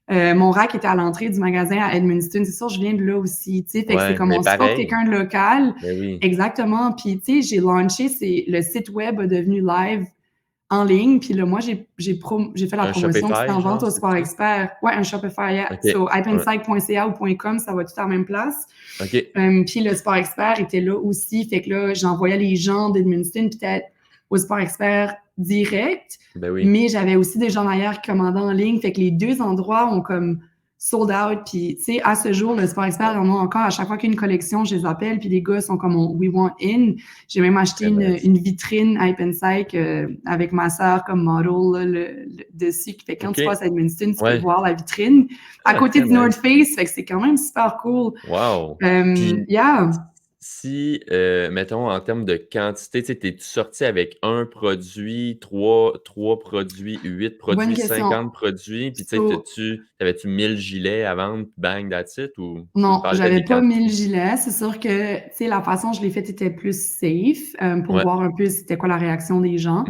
Mon rack était à l'entrée du magasin à Edmundston. C'est sûr, je viens de là aussi, tu sais. Fait que c'est Ouais, comme mais on supporte pareil. quelqu'un de local. Ben oui. Exactement. Puis, tu sais, j'ai launché, le site web est devenu live en ligne. Puis là, moi, j'ai fait la Un promotion qui c'était Shopify, en vente genre, au c'est Sport ça? Expert. Ouais, un Shopify, yeah. OK. So, Ouais. hypeinsight.ca ou .com, ça va tout à la même place. OK. Puis le Sport Expert était là aussi. Fait que là, j'envoyais les gens d'Edmundston peut-être au Sport Expert direct. Ben oui. Mais j'avais aussi des gens ailleurs qui commandaient en ligne. Fait que les deux endroits ont comme sold out. Puis, tu sais, à ce jour, le Sport Expert, ils en ont encore. À chaque fois qu'il y a une collection, je les appelle. Puis les gars sont comme We Want In. J'ai même acheté Très nice. une vitrine Hype and Psych avec ma sœur comme model là, dessus. Fait que quand tu OK. passes à Edmundston, tu peux Ouais. voir la vitrine à Ah, côté très du North nice. Face. Fait que c'est quand même super cool. Wow! Puis Yeah. si, mettons en termes de quantité, tu sais, t'es-tu sorti avec un produit, trois produits, 8 Bonne produits, question. 50 produits? Puis tu sais, So, t'avais-tu 1000 gilets à vendre, bang, that's it? Ou tu me non, parlais peut-être j'avais des pas 1000 quantités? gilets. C'est sûr que, tu sais, la façon dont je l'ai faite était plus safe pour Ouais. voir un peu c'était quoi la réaction des gens.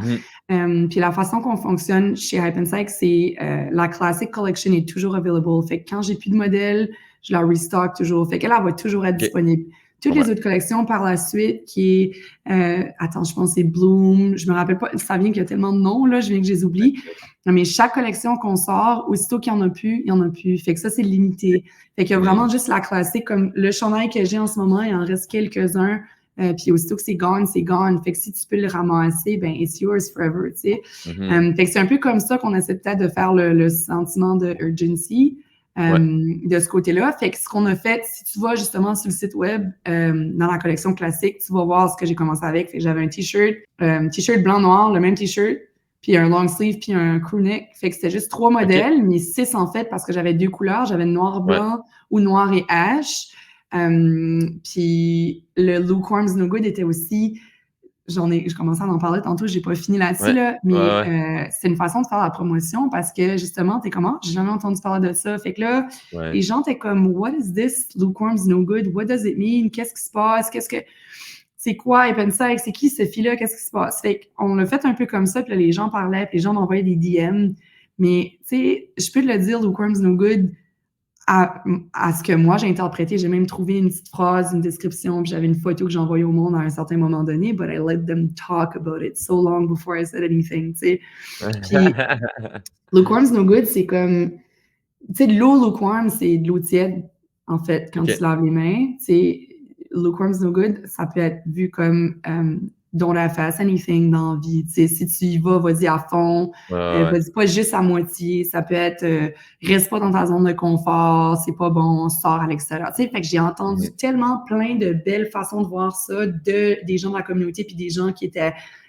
Mmh. Puis la façon qu'on fonctionne chez Hype and Psych, c'est la Classic Collection est toujours available. Fait que quand j'ai plus de modèles, je la restock toujours. Fait qu'elle elle va toujours être OK. disponible. toutes comprends. les autres collections par la suite, qui est, attends, je pense que c'est Bloom, je me rappelle pas, ça vient qu'il y a tellement de noms, là, je viens que je les oublie. Mais chaque collection qu'on sort, aussitôt qu'il y en a plus, il y en a plus. Fait que ça, c'est limité. Fait qu'il y a vraiment juste la classique, comme le chandail que j'ai en ce moment, il en reste quelques-uns. Puis aussitôt que c'est gone, c'est gone. Fait que si tu peux le ramasser, ben it's yours forever, tu sais. Fait que c'est un peu comme ça qu'on essaie peut-être de faire le sentiment de urgency Ouais, de ce côté-là. Fait que ce qu'on a fait, si tu vas justement sur le site web, dans la collection classique, tu vas voir ce que j'ai commencé avec. Fait que j'avais un t-shirt blanc-noir, le même t-shirt, puis un long sleeve, puis un crew neck. Fait que c'était juste 3 OK, modèles, mais 6 en fait, parce que j'avais 2 couleurs. J'avais ouais, noir-blanc ou noir et ash. Puis le Lukewarm's No Good était aussi, je commençais à en parler tantôt, j'ai pas fini là-dessus, ouais, là, ouais, mais ouais, c'est une façon de faire la promotion parce que justement, t'es comment? J'ai jamais entendu parler de ça. Fait que là, ouais. les gens étaient comme, What is this lukewarm's no good? What does it mean? Qu'est-ce qui se passe? C'est quoi Epenside? C'est qui cette fille-là? Qu'est-ce qui se passe? Fait qu'on l'a fait un peu comme ça, puis là, les gens parlaient, puis les gens m'envoyaient des DM. Mais, tu sais, je peux te le dire, lukewarm's no good, à ce que moi j'ai interprété. J'ai même trouvé une petite phrase, une description, puis j'avais une photo que j'ai envoyée au monde à un certain moment donné, but I let them talk about it so long before I said anything, tu sais. Puis, lukewarm's no good, c'est comme, tu sais, de l'eau lukewarm, c'est de l'eau tiède, en fait, quand tu OK. laves les mains. Tu sais, lukewarm's no good, ça peut être vu comme don't half-ass anything dans la vie. Tu sais, si tu y vas, vas-y à fond. Ouais, ouais, ouais. Vas-y pas juste à moitié. Ça peut être reste pas dans ta zone de confort, c'est pas bon, sors à l'extérieur. Tu sais, fait que j'ai entendu tellement plein de belles façons de voir ça des gens de la communauté puis des gens qui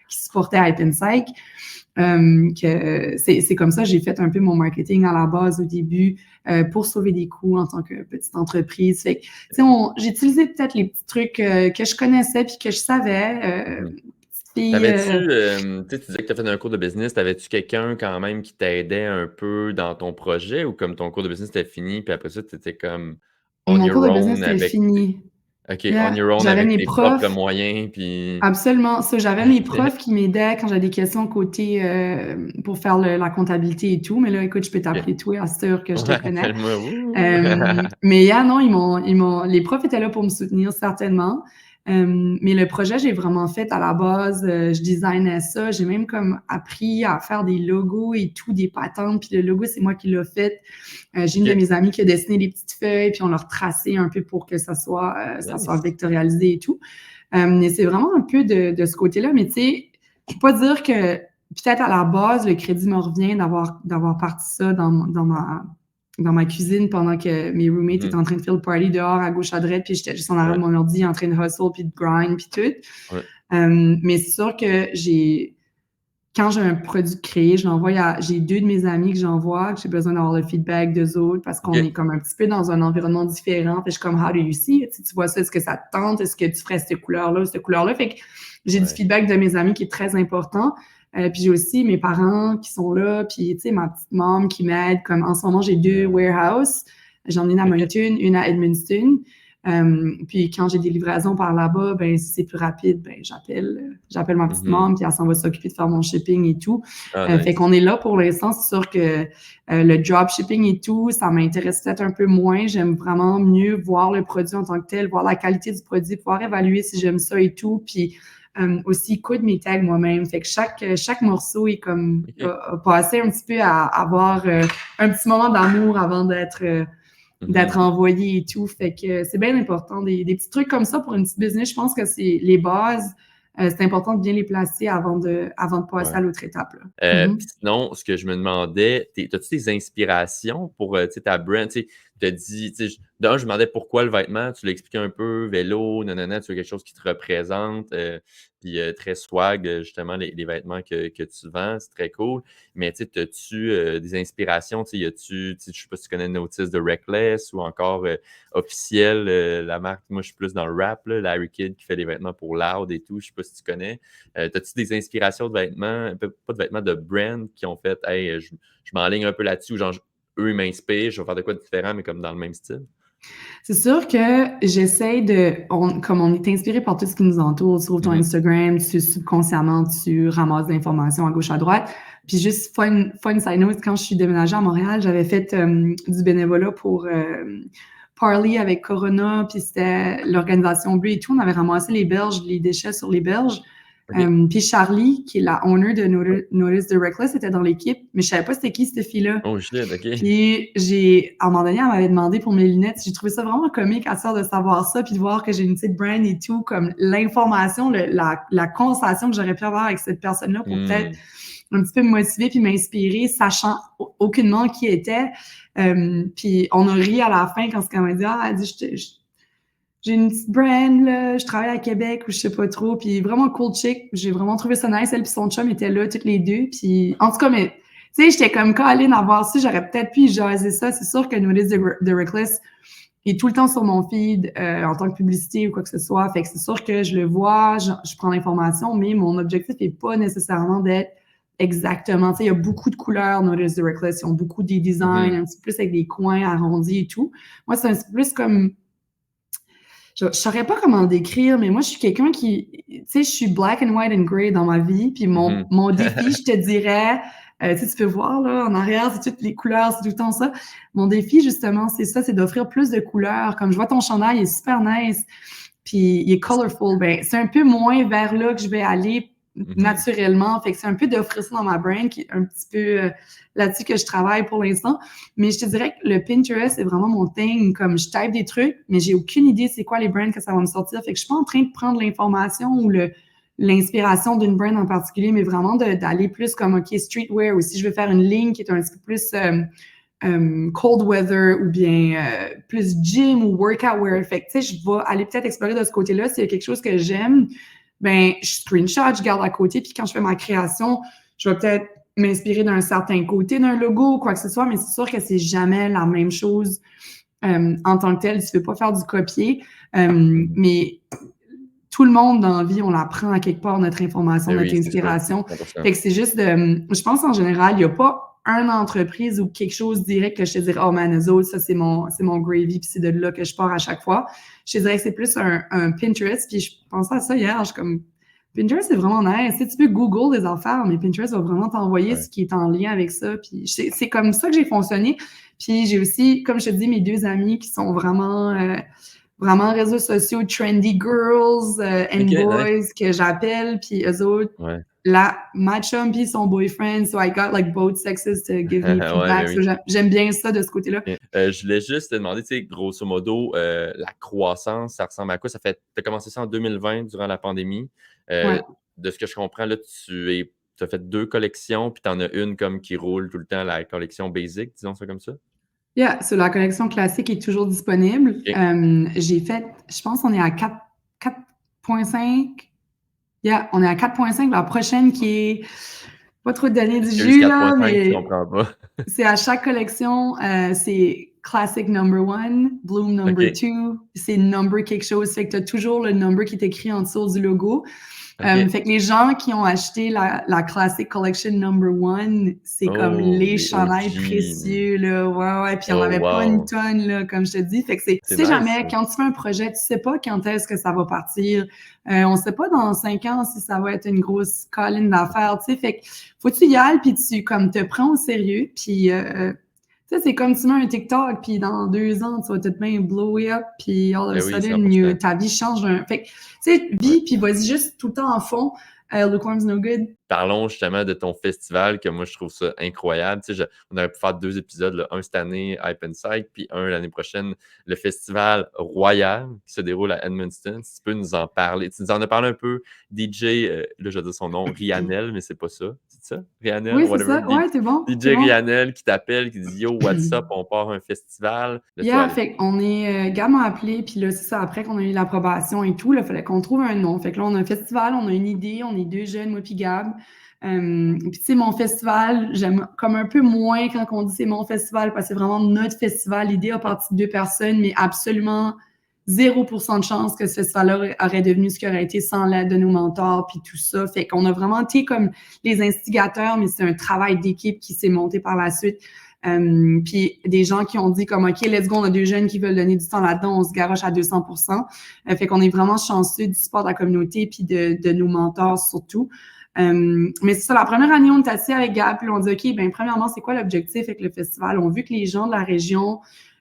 supportaient Hype and Psych. Que c'est comme ça, j'ai fait un peu mon marketing à la base au début pour sauver des coûts en tant que petite entreprise. Fait que, j'ai utilisé peut-être les petits trucs que je connaissais puis que je savais. Mmh. Puis, T'avais-tu, tu sais, tu disais que tu as fait un cours de business, t'avais-tu quelqu'un quand même qui t'aidait un peu dans ton projet ou comme ton cours de business était fini, puis après ça, tu étais comme on mon your cours de business own était avec tes fini. OK, on Yeah. your own J'avais avec mes tes propres profs. moyens, puis Absolument. Ça, j'avais mes profs qui m'aidaient quand j'avais des questions côté pour faire la comptabilité et tout. Mais là, écoute, je peux OK. t'appeler toi, assure que je te Ouais, connais. appelle-moi, wouhou! Mais yeah, non, les profs étaient là pour me soutenir certainement. Mais le projet, j'ai vraiment fait à la base, je designais ça. J'ai même comme appris à faire des logos et tout, des patentes. Puis le logo, c'est moi qui l'ai fait. J'ai une de OK, mes amies qui a dessiné des petites feuilles, puis on l'a retracé un peu pour que ça soit nice. vectorialisé et tout. Mais c'est vraiment un peu de ce côté-là. Mais tu sais, je peux pas dire que peut-être à la base, le crédit me revient d'avoir parti ça dans ma cuisine pendant que mes roommates étaient Mmh. en train de faire le party dehors à gauche à droite, puis j'étais juste en arrière Ouais, de mon ordi en train de hustle, puis de grind, puis tout. ouais. Mais c'est sûr que quand j'ai un produit créé, j'ai 2 de mes amis que j'envoie, que j'ai besoin d'avoir le feedback d'eux autres parce qu'on OK. est comme un petit peu dans un environnement différent. Puis je suis comme, how do you see? Tu vois ça, est-ce que ça te tente? Est-ce que tu ferais cette couleur-là ou cette couleur-là? Fait que j'ai du Ouais. feedback de mes amis qui est très important. Puis j'ai aussi mes parents qui sont là, puis tu sais, ma petite maman qui m'aide. Comme en ce moment, j'ai 2 warehouses. J'en ai une à OK. Moncton, une à Edmundston. Puis quand j'ai des livraisons par là-bas, ben si c'est plus rapide, ben j'appelle ma petite Mmh. maman, puis elle s'en va s'occuper de faire mon shipping et tout. Ah Fait nice. qu'on est là pour l'instant. C'est sûr que le dropshipping et tout, ça m'intéresse peut-être un peu moins. J'aime vraiment mieux voir le produit en tant que tel, voir la qualité du produit, pouvoir évaluer si j'aime ça et tout. Puis aussi coudre mes tags moi-même. Fait que chaque morceau est comme OK. a passé un petit peu à avoir un petit moment d'amour avant d'être Mmh. envoyé et tout. Fait que c'est bien important. Des petits trucs comme ça pour une petite business, je pense que c'est les bases. C'est important de bien les placer avant de passer Ouais. à l'autre étape, là. Mhm. Puis sinon, ce que je me demandais, as-tu des inspirations pour, tu sais, ta brand? Tu sais, tu as dit, tu sais, je me demandais pourquoi le vêtement, tu l'as expliqué un peu, vélo, nanana, tu veux quelque chose qui te représente, puis très swag, justement, les vêtements que tu vends, c'est très cool. Mais tu sais, as-tu des inspirations? Tu sais, y a-tu, tu sais, je sais pas si tu connais Notice de Reckless ou encore Officiel, la marque, moi je suis plus dans le rap, là, Larry Kidd qui fait des vêtements pour Loud et tout, je sais pas si tu connais. As-tu des inspirations de vêtements, pas de vêtements, de brand qui ont fait, hey, je m'enligne un peu là-dessus, ou genre, eux, ils m'inspirent, je vais faire de quoi de différent, mais comme dans le même style? C'est sûr que comme on est inspiré par tout ce qui nous entoure, tu ouvres ton Mhm. Instagram, subconsciemment, tu ramasses des informations à gauche, à droite. Puis juste fun side note, quand je suis déménagée à Montréal, j'avais fait du bénévolat parley avec Corona, puis c'était l'organisation bleue et tout. On avait ramassé les déchets sur les berges. OK. Puis Charlie, qui est la owner de Notice the Reckless, était dans l'équipe, mais je savais pas c'était qui cette fille-là. Oh shit, OK. Puis à un moment donné, elle m'avait demandé pour mes lunettes. J'ai trouvé ça vraiment comique à ça de savoir ça, puis de voir que j'ai une petite brand et tout, comme l'information, la conversation que j'aurais pu avoir avec cette personne-là pour peut-être un petit peu me motiver puis m'inspirer, sachant aucunement qui était. Puis on a ri à la fin quand elle m'a dit « Ah, elle dit, j'ai une petite brand, là, je travaille à Québec ou je sais pas trop. » Puis vraiment cool chick. J'ai vraiment trouvé ça nice. Elle puis son chum étaient là, toutes les deux. Puis en tout cas, mais tu sais, j'étais comme Colin à voir ça. J'aurais peut-être pu jaser ça. C'est sûr que Notice the Reckless est tout le temps sur mon feed en tant que publicité ou quoi que ce soit. Fait que c'est sûr que je le vois, je prends l'information, mais mon objectif n'est pas nécessairement d'être exactement. Tu sais, il y a beaucoup de couleurs, Notice the Reckless. Ils ont beaucoup des designs, un petit peu plus avec des coins arrondis et tout. Moi, c'est un petit peu plus comme. Je saurais pas comment le décrire, mais moi, je suis quelqu'un qui, tu sais, je suis black and white and gray dans ma vie. Puis mon défi, je te dirais, tu sais, tu peux voir, là, en arrière, c'est toutes les couleurs, c'est tout le temps ça. Mon défi, justement, c'est ça, c'est d'offrir plus de couleurs. Comme je vois ton chandail, il est super nice, puis il est colorful. Ben, c'est un peu moins vers là que je vais aller naturellement. Fait que c'est un peu d'offrir ça dans ma brand, qui est un petit peu là-dessus que je travaille pour l'instant. Mais je te dirais que le Pinterest, c'est vraiment mon thing. Comme je type des trucs, mais j'ai aucune idée c'est quoi les brands que ça va me sortir. Fait que je suis pas en train de prendre l'information ou l'inspiration d'une brand en particulier, mais vraiment d'aller plus comme, OK, streetwear, ou si je veux faire une ligne qui est un petit peu plus cold weather ou bien plus gym ou workout wear. Fait que, tu sais, je vais aller peut-être explorer de ce côté-là. S'il y a quelque chose que j'aime, ben, je screenshot, je garde à côté, puis quand je fais ma création, je vais peut-être m'inspirer d'un certain côté d'un logo ou quoi que ce soit, mais c'est sûr que c'est jamais la même chose en tant que tel. Tu ne peux pas faire du copier, mais tout le monde dans la vie, on la prend à quelque part, notre information, Ben notre oui, c'est sûr, inspiration. 100%. Fait que c'est juste je pense en général, il n'y a pas une entreprise ou quelque chose direct que je te dirais, oh man, eux autres, ça c'est mon gravy, puis c'est de là que je pars à chaque fois. Je te dirais que c'est plus un Pinterest, puis je pensais à ça hier, je suis comme, Pinterest, c'est vraiment nice. Tu sais, tu peux Google des affaires, mais Pinterest va vraiment t'envoyer ce qui est en lien avec ça. Puis c'est comme ça que j'ai fonctionné. Puis j'ai aussi, comme je te dis, mes deux amis qui sont vraiment réseaux sociaux, trendy girls and boys, Nice. que j'appelle, puis eux autres, my chum puis son boyfriend, so I got like both sexes to give me feedback. Ben oui. So j'aime bien ça de ce côté-là. Je voulais juste te demander, tu sais, grosso modo, la croissance, ça ressemble à quoi? Tu as commencé ça en 2020 durant la pandémie. De ce que je comprends, là, tu as fait 2 collections, puis tu en as une comme qui roule tout le temps, la collection basic, disons ça comme ça? Yeah, so la collection classique est toujours disponible. OK. J'ai fait, je pense on est à 4.5. Yeah, on est à 4.5. La prochaine qui est pas trop donner du jus, là, 4.5, je mais comprends pas. c'est à chaque collection, c'est Classic number 1, Bloom number 2, c'est number quelque chose. Fait que tu as toujours le number qui est écrit en dessous du logo. Fait que les gens qui ont acheté la Classic Collection number 1, c'est comme les chandails précieux, là. Ouais. Puis il n'y en avait pas une tonne, là, comme je te dis. Fait que tu sais jamais, quand tu fais un projet, tu sais pas quand est-ce que ça va partir. On sait pas dans 5 ans si ça va être une grosse colline d'affaires, tu sais. Fait que faut que tu y ailles, puis tu comme te prends au sérieux, puis tu sais, c'est comme tu mets un TikTok, puis dans 2 ans, tu vas tout de même blow up, puis all of a sudden, ta vie change. Fait que, tu sais, vis, puis vas-y juste tout le temps en fond. Lukewarm's no good. Parlons justement de ton festival, que moi, je trouve ça incroyable. Tu sais, on aurait pu faire 2 épisodes, là, un cette année, Hype and Psych, puis un l'année prochaine, le festival Royal, qui se déroule à Edmundston. Si tu peux nous en parler. Tu nous en as parlé un peu, DJ, là, je vais dire son nom, Rihanel, mais c'est pas ça. C'est ça? Rihanel, Oui, c'est whatever. ça. Ouais, t'es bon. DJ Rihanel qui t'appelle, qui dit « Yo, what's up? On part un festival. » Yeah, fait qu'on est... Gab m'a appelé, puis là, c'est ça, après qu'on a eu l'approbation et tout, il fallait qu'on trouve un nom. Fait que là, on a un festival, on a une idée, on est 2 jeunes, moi puis Gab. Puis tu sais, mon festival, j'aime comme un peu moins quand on dit c'est mon festival, parce que c'est vraiment notre festival. L'idée a parti de 2 personnes, mais absolument 0% de chance que ce festival-là aurait devenu ce qu'il aurait été sans l'aide de nos mentors, puis tout ça. Fait qu'on a vraiment été comme les instigateurs, mais c'est un travail d'équipe qui s'est monté par la suite. Puis des gens qui ont dit comme OK, let's go, on a 2 jeunes qui veulent donner du temps là-dedans, on se garoche à 200%. Fait qu'on est vraiment chanceux du support de la communauté puis de nos mentors surtout. Mais c'est ça, la première année, on est assis avec Gab, puis on dit OK, ben premièrement, c'est quoi l'objectif avec le festival? On a vu que les gens de la région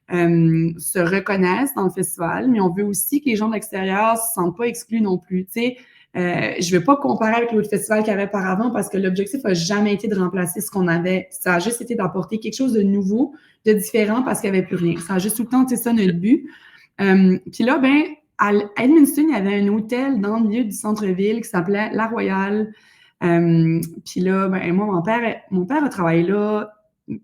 se reconnaissent dans le festival, mais on veut aussi que les gens de l'extérieur se sentent pas exclus non plus. Tu sais, je veux pas comparer avec l'autre festival qu'il y avait par avant parce que l'objectif a jamais été de remplacer ce qu'on avait. Ça a juste été d'apporter quelque chose de nouveau, de différent parce qu'il y avait plus rien. Ça a juste tout le temps été ça notre but. Puis là, ben, à Edmundston, il y avait un hôtel dans le milieu du centre-ville qui s'appelait La Royale. Puis là, ben, moi, mon père a travaillé là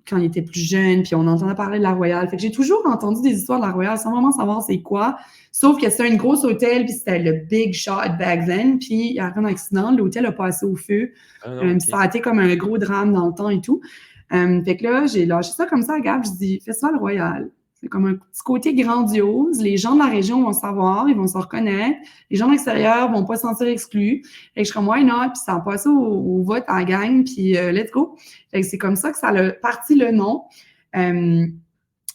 quand il était plus jeune, puis on entendait parler de La Royale. Fait que j'ai toujours entendu des histoires de La Royale sans vraiment savoir c'est quoi. Sauf que c'était un gros hôtel, puis c'était le big shot back then. Puis il y a eu un accident, l'hôtel a passé au feu. Ah non, Ça a été comme un gros drame dans le temps et tout. Fait que là, j'ai lâché ça comme ça à Gab. Je dis Festival Royal. C'est comme un petit côté grandiose. Les gens de la région vont savoir, ils vont se reconnaître. Les gens de l'extérieur vont pas se sentir exclus. Fait que je suis comme, why not? Puis ça a passé au vote à la gang, puis let's go. Fait que c'est comme ça que ça a parti le nom.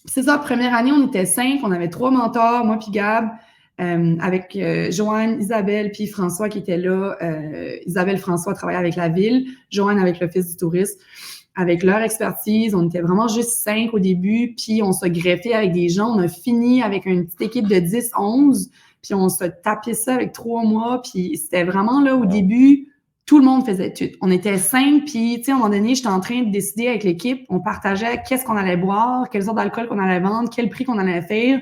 C'est ça, première année, on était 5, on avait 3 mentors, moi puis Gab, avec Joanne, Isabelle puis François qui étaient là. Isabelle, François travaillaient avec la ville, Joanne avec l'Office du tourisme. Avec leur expertise, on était vraiment juste 5 au début, puis on se greffait avec des gens. On a fini avec une petite équipe de 10, 11, puis on se tapait ça avec 3 mois, puis c'était vraiment là, au début, tout le monde faisait tout. On était 5, puis tu sais, à un moment donné, j'étais en train de décider avec l'équipe, on partageait qu'est-ce qu'on allait boire, quelles sortes d'alcool qu'on allait vendre, quel prix qu'on allait faire.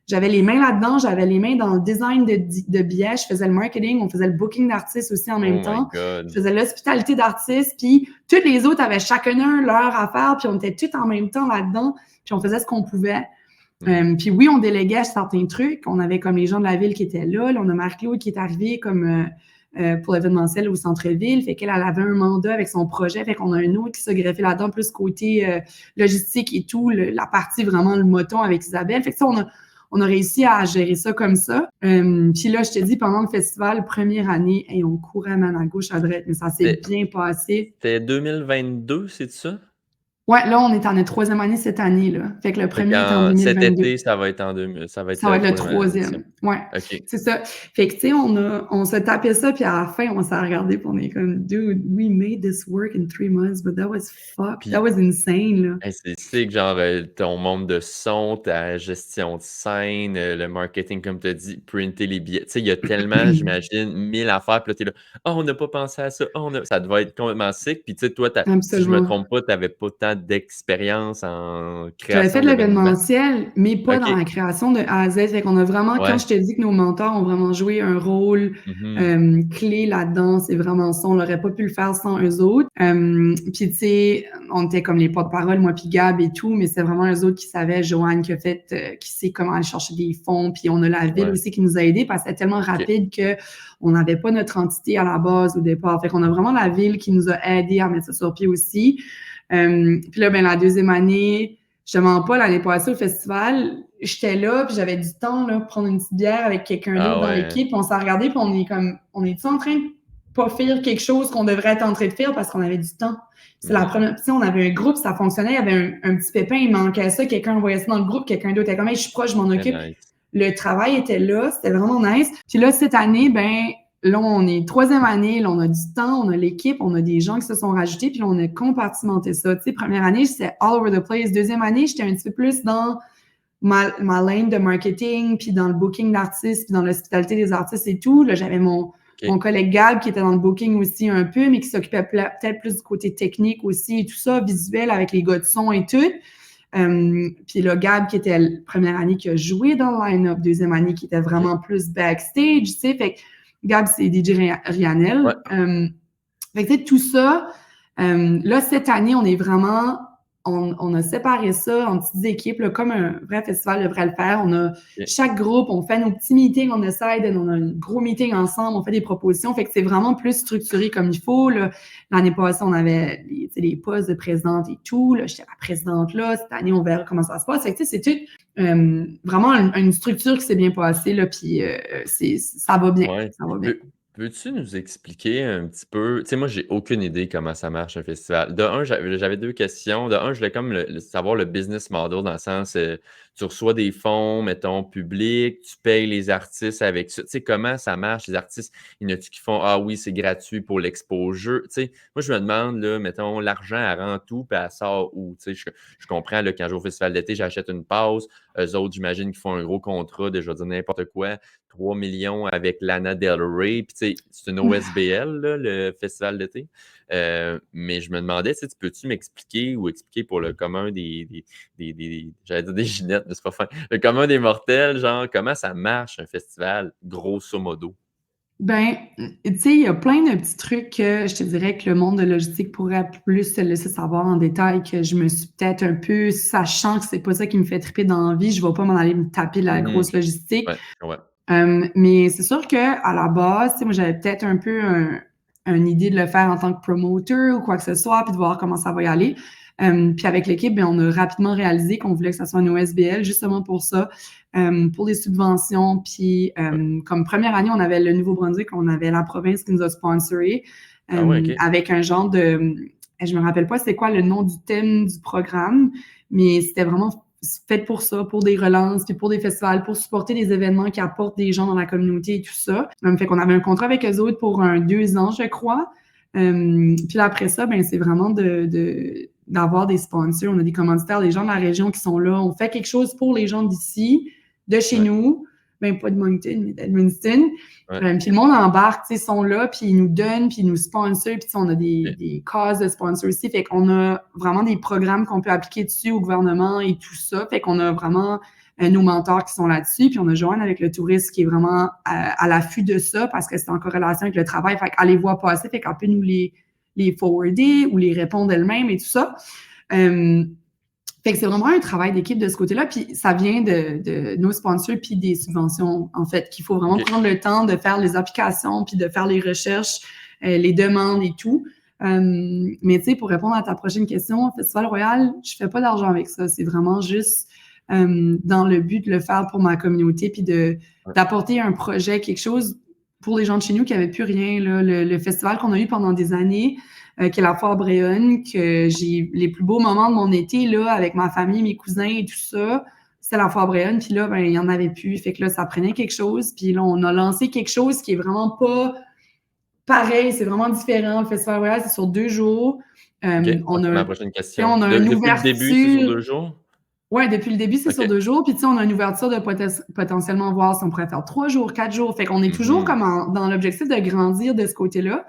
J'avais les mains là-dedans, j'avais les mains dans le design de billets, je faisais le marketing, on faisait le booking d'artistes aussi en même temps. Je faisais l'hospitalité d'artistes, puis tous les autres avaient chacun leur affaire, puis on était tous en même temps là-dedans, puis on faisait ce qu'on pouvait. Puis oui, on déléguait certains trucs. On avait comme les gens de la ville qui étaient là. On a Marie-Claude qui est arrivée comme pour l'événementiel au centre-ville. Fait qu'elle avait un mandat avec son projet. Fait qu'on a un autre qui se greffait là-dedans, plus côté logistique et tout, la partie vraiment le moton avec Isabelle. Fait que ça, on a réussi à gérer ça comme ça. Puis là, je te dis, pendant le festival, première année, on courait man à gauche, à droite, mais ça s'est bien passé. C'était 2022, c'est ça? Ouais, là, on est en notre 3e année cette année, là. Fait que le premier est en 2022. Cet été, ça va être le 3e. Ouais, OK. c'est ça. Fait que, tu sais, on se tapait ça, puis à la fin, on s'est regardé, puis on est comme, dude, we made this work in 3 months, but that was that was insane, là. Hey, c'est sick, genre, ton monde de son, ta gestion de scène, le marketing, comme tu as dit, printer les billets. Tu sais, il y a tellement, j'imagine, 1000 affaires, puis là, tu es là: «Ah, on n'a pas pensé à ça. Ah, ça devait être complètement sick». Puis, tu sais, toi, si je me Absolument. trompe pas, tu avais pas tant d'expérience en J'avais fait création de d'événements. l'événementiel, mais pas dans OK. la création de A à Z. Fait qu'on a vraiment, quand Ouais. je te dis que nos mentors ont vraiment joué un rôle clé là-dedans, c'est vraiment ça. On n'aurait pas pu le faire sans eux autres. Puis, tu sais, on était comme les porte-parole, moi puis Gab et tout, mais c'est vraiment eux autres qui savaient, Joanne qui a fait, qui sait comment aller chercher des fonds. Puis, on a la ville aussi qui nous a aidés parce que c'était tellement rapide qu'on n'avait pas notre entité à la base au départ. Fait qu'on a vraiment la ville qui nous a aidés à mettre ça sur pied aussi. Puis là, ben, la 2e année, je te mens pas, l'année passée au festival, j'étais là, puis j'avais du temps là, pour prendre une petite bière avec quelqu'un d'autre dans l'équipe. Puis on s'est regardé, puis on est comme, on est-tu en train de pas faire quelque chose qu'on devrait être en train de faire parce qu'on avait du temps? C'est la première. Puis on avait un groupe, ça fonctionnait, il y avait un petit pépin, il manquait ça, quelqu'un envoyait ça dans le groupe, quelqu'un d'autre était comme, hey, je suis proche, je m'en occupe. Nice. Le travail était là, c'était vraiment nice. Puis là, cette année, ben, là, on est 3e année, là, on a du temps, on a l'équipe, on a des gens qui se sont rajoutés, puis là, on a compartimenté ça. Tu sais, première année, j'étais all over the place. 2e année, j'étais un petit peu plus dans ma lane de marketing, puis dans le booking d'artistes, puis dans l'hospitalité des artistes et tout. Là, j'avais mon collègue Gab qui était dans le booking aussi un peu, mais qui s'occupait peut-être plus du côté technique aussi et tout ça, visuel avec les gars de son et tout. Puis là, Gab qui était la première année qui a joué dans le line-up, 2e année qui était vraiment plus backstage, tu sais, fait que Gab, c'est DJ Rianel. Fait que, tu sais, tout ça, là, cette année, on est vraiment, on a séparé ça en petites équipes, là, comme un vrai festival devrait le faire. On a chaque groupe, on fait nos petits meetings, on a un gros meeting ensemble, on fait des propositions. Fait que c'est vraiment plus structuré comme il faut, là. L'année passée, on avait les postes de présidente et tout. Là, j'étais la présidente là. Cette année, on verra comment ça se passe. Fait que, c'est tout vraiment une structure qui s'est bien passée, là, puis ça va bien. Ça va bien. Peux-tu nous expliquer un petit peu tu sais, moi, j'ai aucune idée comment ça marche un festival. De un, j'avais 2 questions. De un, je voulais comme savoir le business model dans le sens, tu reçois des fonds, mettons, publics, tu payes les artistes avec ça. Tu sais, comment ça marche? Les artistes, il y en a-tu qui font: «Ah oui, c'est gratuit pour l'expo-jeu?» Tu sais, moi, je me demande, là, mettons, l'argent, elle rend tout, puis elle sort où? Tu sais, je comprends, là, quand je vais au festival d'été, j'achète une passe. Eux autres, j'imagine qu'ils font un gros contrat de, je vais dire n'importe quoi, 3 millions avec Lana Del Rey. Puis, tu sais, c'est une OSBL, là, le festival d'été. Mais je me demandais, tu sais, peux-tu m'expliquer ou expliquer pour le commun j'allais dire des ginettes, mais c'est pas fin. Le commun des mortels, genre, comment ça marche un festival, grosso modo? Ben, tu sais, il y a plein de petits trucs que je te dirais que le monde de logistique pourrait plus te laisser savoir en détail, que je me suis peut-être un peu sachant que c'est pas ça qui me fait triper dans la vie, je vais pas m'en aller me taper de la Mhm. grosse logistique. Ouais, ouais. Mais c'est sûr qu'à la base, tu sais, moi, j'avais peut-être un peu une idée de le faire en tant que promoteur ou quoi que ce soit, puis de voir comment ça va y aller. Puis avec l'équipe, ben, on a rapidement réalisé qu'on voulait que ça soit une OSBL justement pour ça, pour des subventions. Puis Ouais. comme première année, on avait le Nouveau-Brunswick, on avait la province qui nous a sponsoré Ah ouais, OK. avec un genre de... Je me rappelle pas c'est quoi le nom du thème du programme, mais c'était vraiment fait pour ça, pour des relances, puis pour des festivals, pour supporter des événements qui apportent des gens dans la communauté et tout ça. Fait qu'on avait un contrat avec eux autres pour 2 ans, je crois. Puis là, après ça, ben c'est vraiment d'avoir des sponsors. On a des commanditaires, des gens de la région qui sont là. On fait quelque chose pour les gens d'ici, de chez Ouais, nous. Ben, pas de Moncton, mais d'Edmundston. ouais. Puis le monde embarque, tu sais, sont là, puis ils nous donnent, puis ils nous sponsorent, puis on a OK. des causes de sponsors aussi. Fait qu'on a vraiment des programmes qu'on peut appliquer dessus au gouvernement et tout ça. Fait qu'on a vraiment nos mentors qui sont là-dessus. Puis on a Joanne avec le tourisme qui est vraiment à l'affût de ça parce que c'est en corrélation avec le travail. Fait qu'elle les voit passer, fait qu'elle peut nous les forwarder ou les répondre elle-même et tout ça. Fait que c'est vraiment un travail d'équipe de ce côté-là, puis ça vient de nos sponsors puis des subventions, en fait, qu'il faut vraiment OK. prendre le temps de faire les applications puis de faire les recherches, les demandes et tout. Mais tu sais, pour répondre à ta prochaine question, Festival Royal, je fais pas d'argent avec ça. C'est vraiment juste dans le but de le faire pour ma communauté puis Ouais. d'apporter un projet, quelque chose pour les gens de chez nous qui n'avaient plus rien. Là. Le festival qu'on a eu pendant des années, qui est la foire Bréonne, que j'ai les plus beaux moments de mon été là, avec ma famille, mes cousins et tout ça. C'était la foire Bréonne, puis là, ben, il n'y en avait plus. Fait que là, ça prenait quelque chose. Puis là, on a lancé quelque chose qui est vraiment pas pareil, c'est vraiment différent. Le Festival Royal, c'est sur 2 jours. OK. On C'est a, ma prochaine question. on a une Depuis le début, c'est sur ouverture. 2 jours? Ouais, depuis le début, c'est sur OK. 2 jours. Puis, tu sais, on a une ouverture de potentiellement voir si on pourrait faire 3 jours, 4 jours. Fait qu'on est toujours Mhm. comme dans l'objectif de grandir de ce côté-là.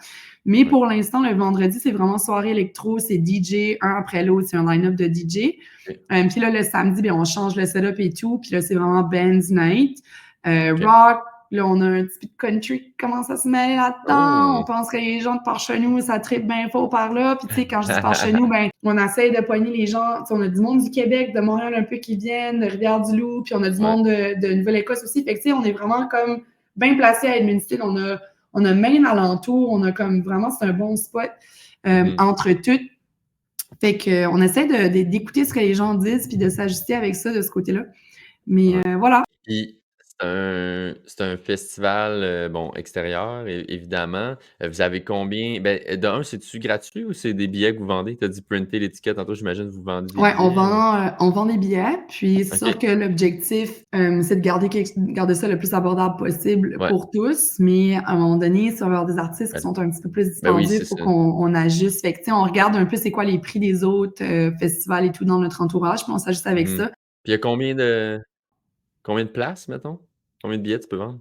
Mais Ouais. pour l'instant, le vendredi, c'est vraiment soirée électro, c'est DJ, un après l'autre, c'est un line-up de DJ. OK. Puis là, le samedi, bien, on change le setup et tout. Puis là, c'est vraiment Bands Night. OK. Rock, là, on a un petit peu de country qui commence à se mêler là-dedans. On Oh! pense que les gens de par chez nous, ça tripe bien fort par là. Puis, tu sais, quand je dis par chez nous, ben, on essaye de pogner les gens. Tu sais, on a du monde du Québec, de Montréal un peu qui viennent, de Rivière-du-Loup, puis on a du Ouais. monde de Nouvelle-Écosse aussi. Fait que, tu sais, on est vraiment comme bien placé à Edmundston. On a Maine alentour. On a comme vraiment, c'est un bon spot Mhm. entre toutes. Fait que, on essaie d'écouter ce que les gens disent puis de s'ajuster avec ça de ce côté-là. Mais Ouais. voilà. Puis c'est un festival, bon, extérieur évidemment. Vous avez combien ben, de un, c'est-tu gratuit ou c'est des billets que vous vendez? Tu as dit printer l'étiquette tantôt, j'imagine que vous vendez des Ouais, billets ou? on vend des billets, puis c'est sûr OK. que l'objectif, c'est de garder ça le plus abordable possible Ouais. pour tous, mais à un moment donné, si on veut avoir des artistes qui Ben sont un petit peu plus ben oui, dispendieux, c'est il faut ça. qu'on ajuste. Fait que, tu sais, on regarde un peu c'est quoi les prix des autres, festivals et tout dans notre entourage, puis on s'ajuste avec Mmh. ça. Puis il y a combien de places, mettons? Combien de billets tu peux vendre?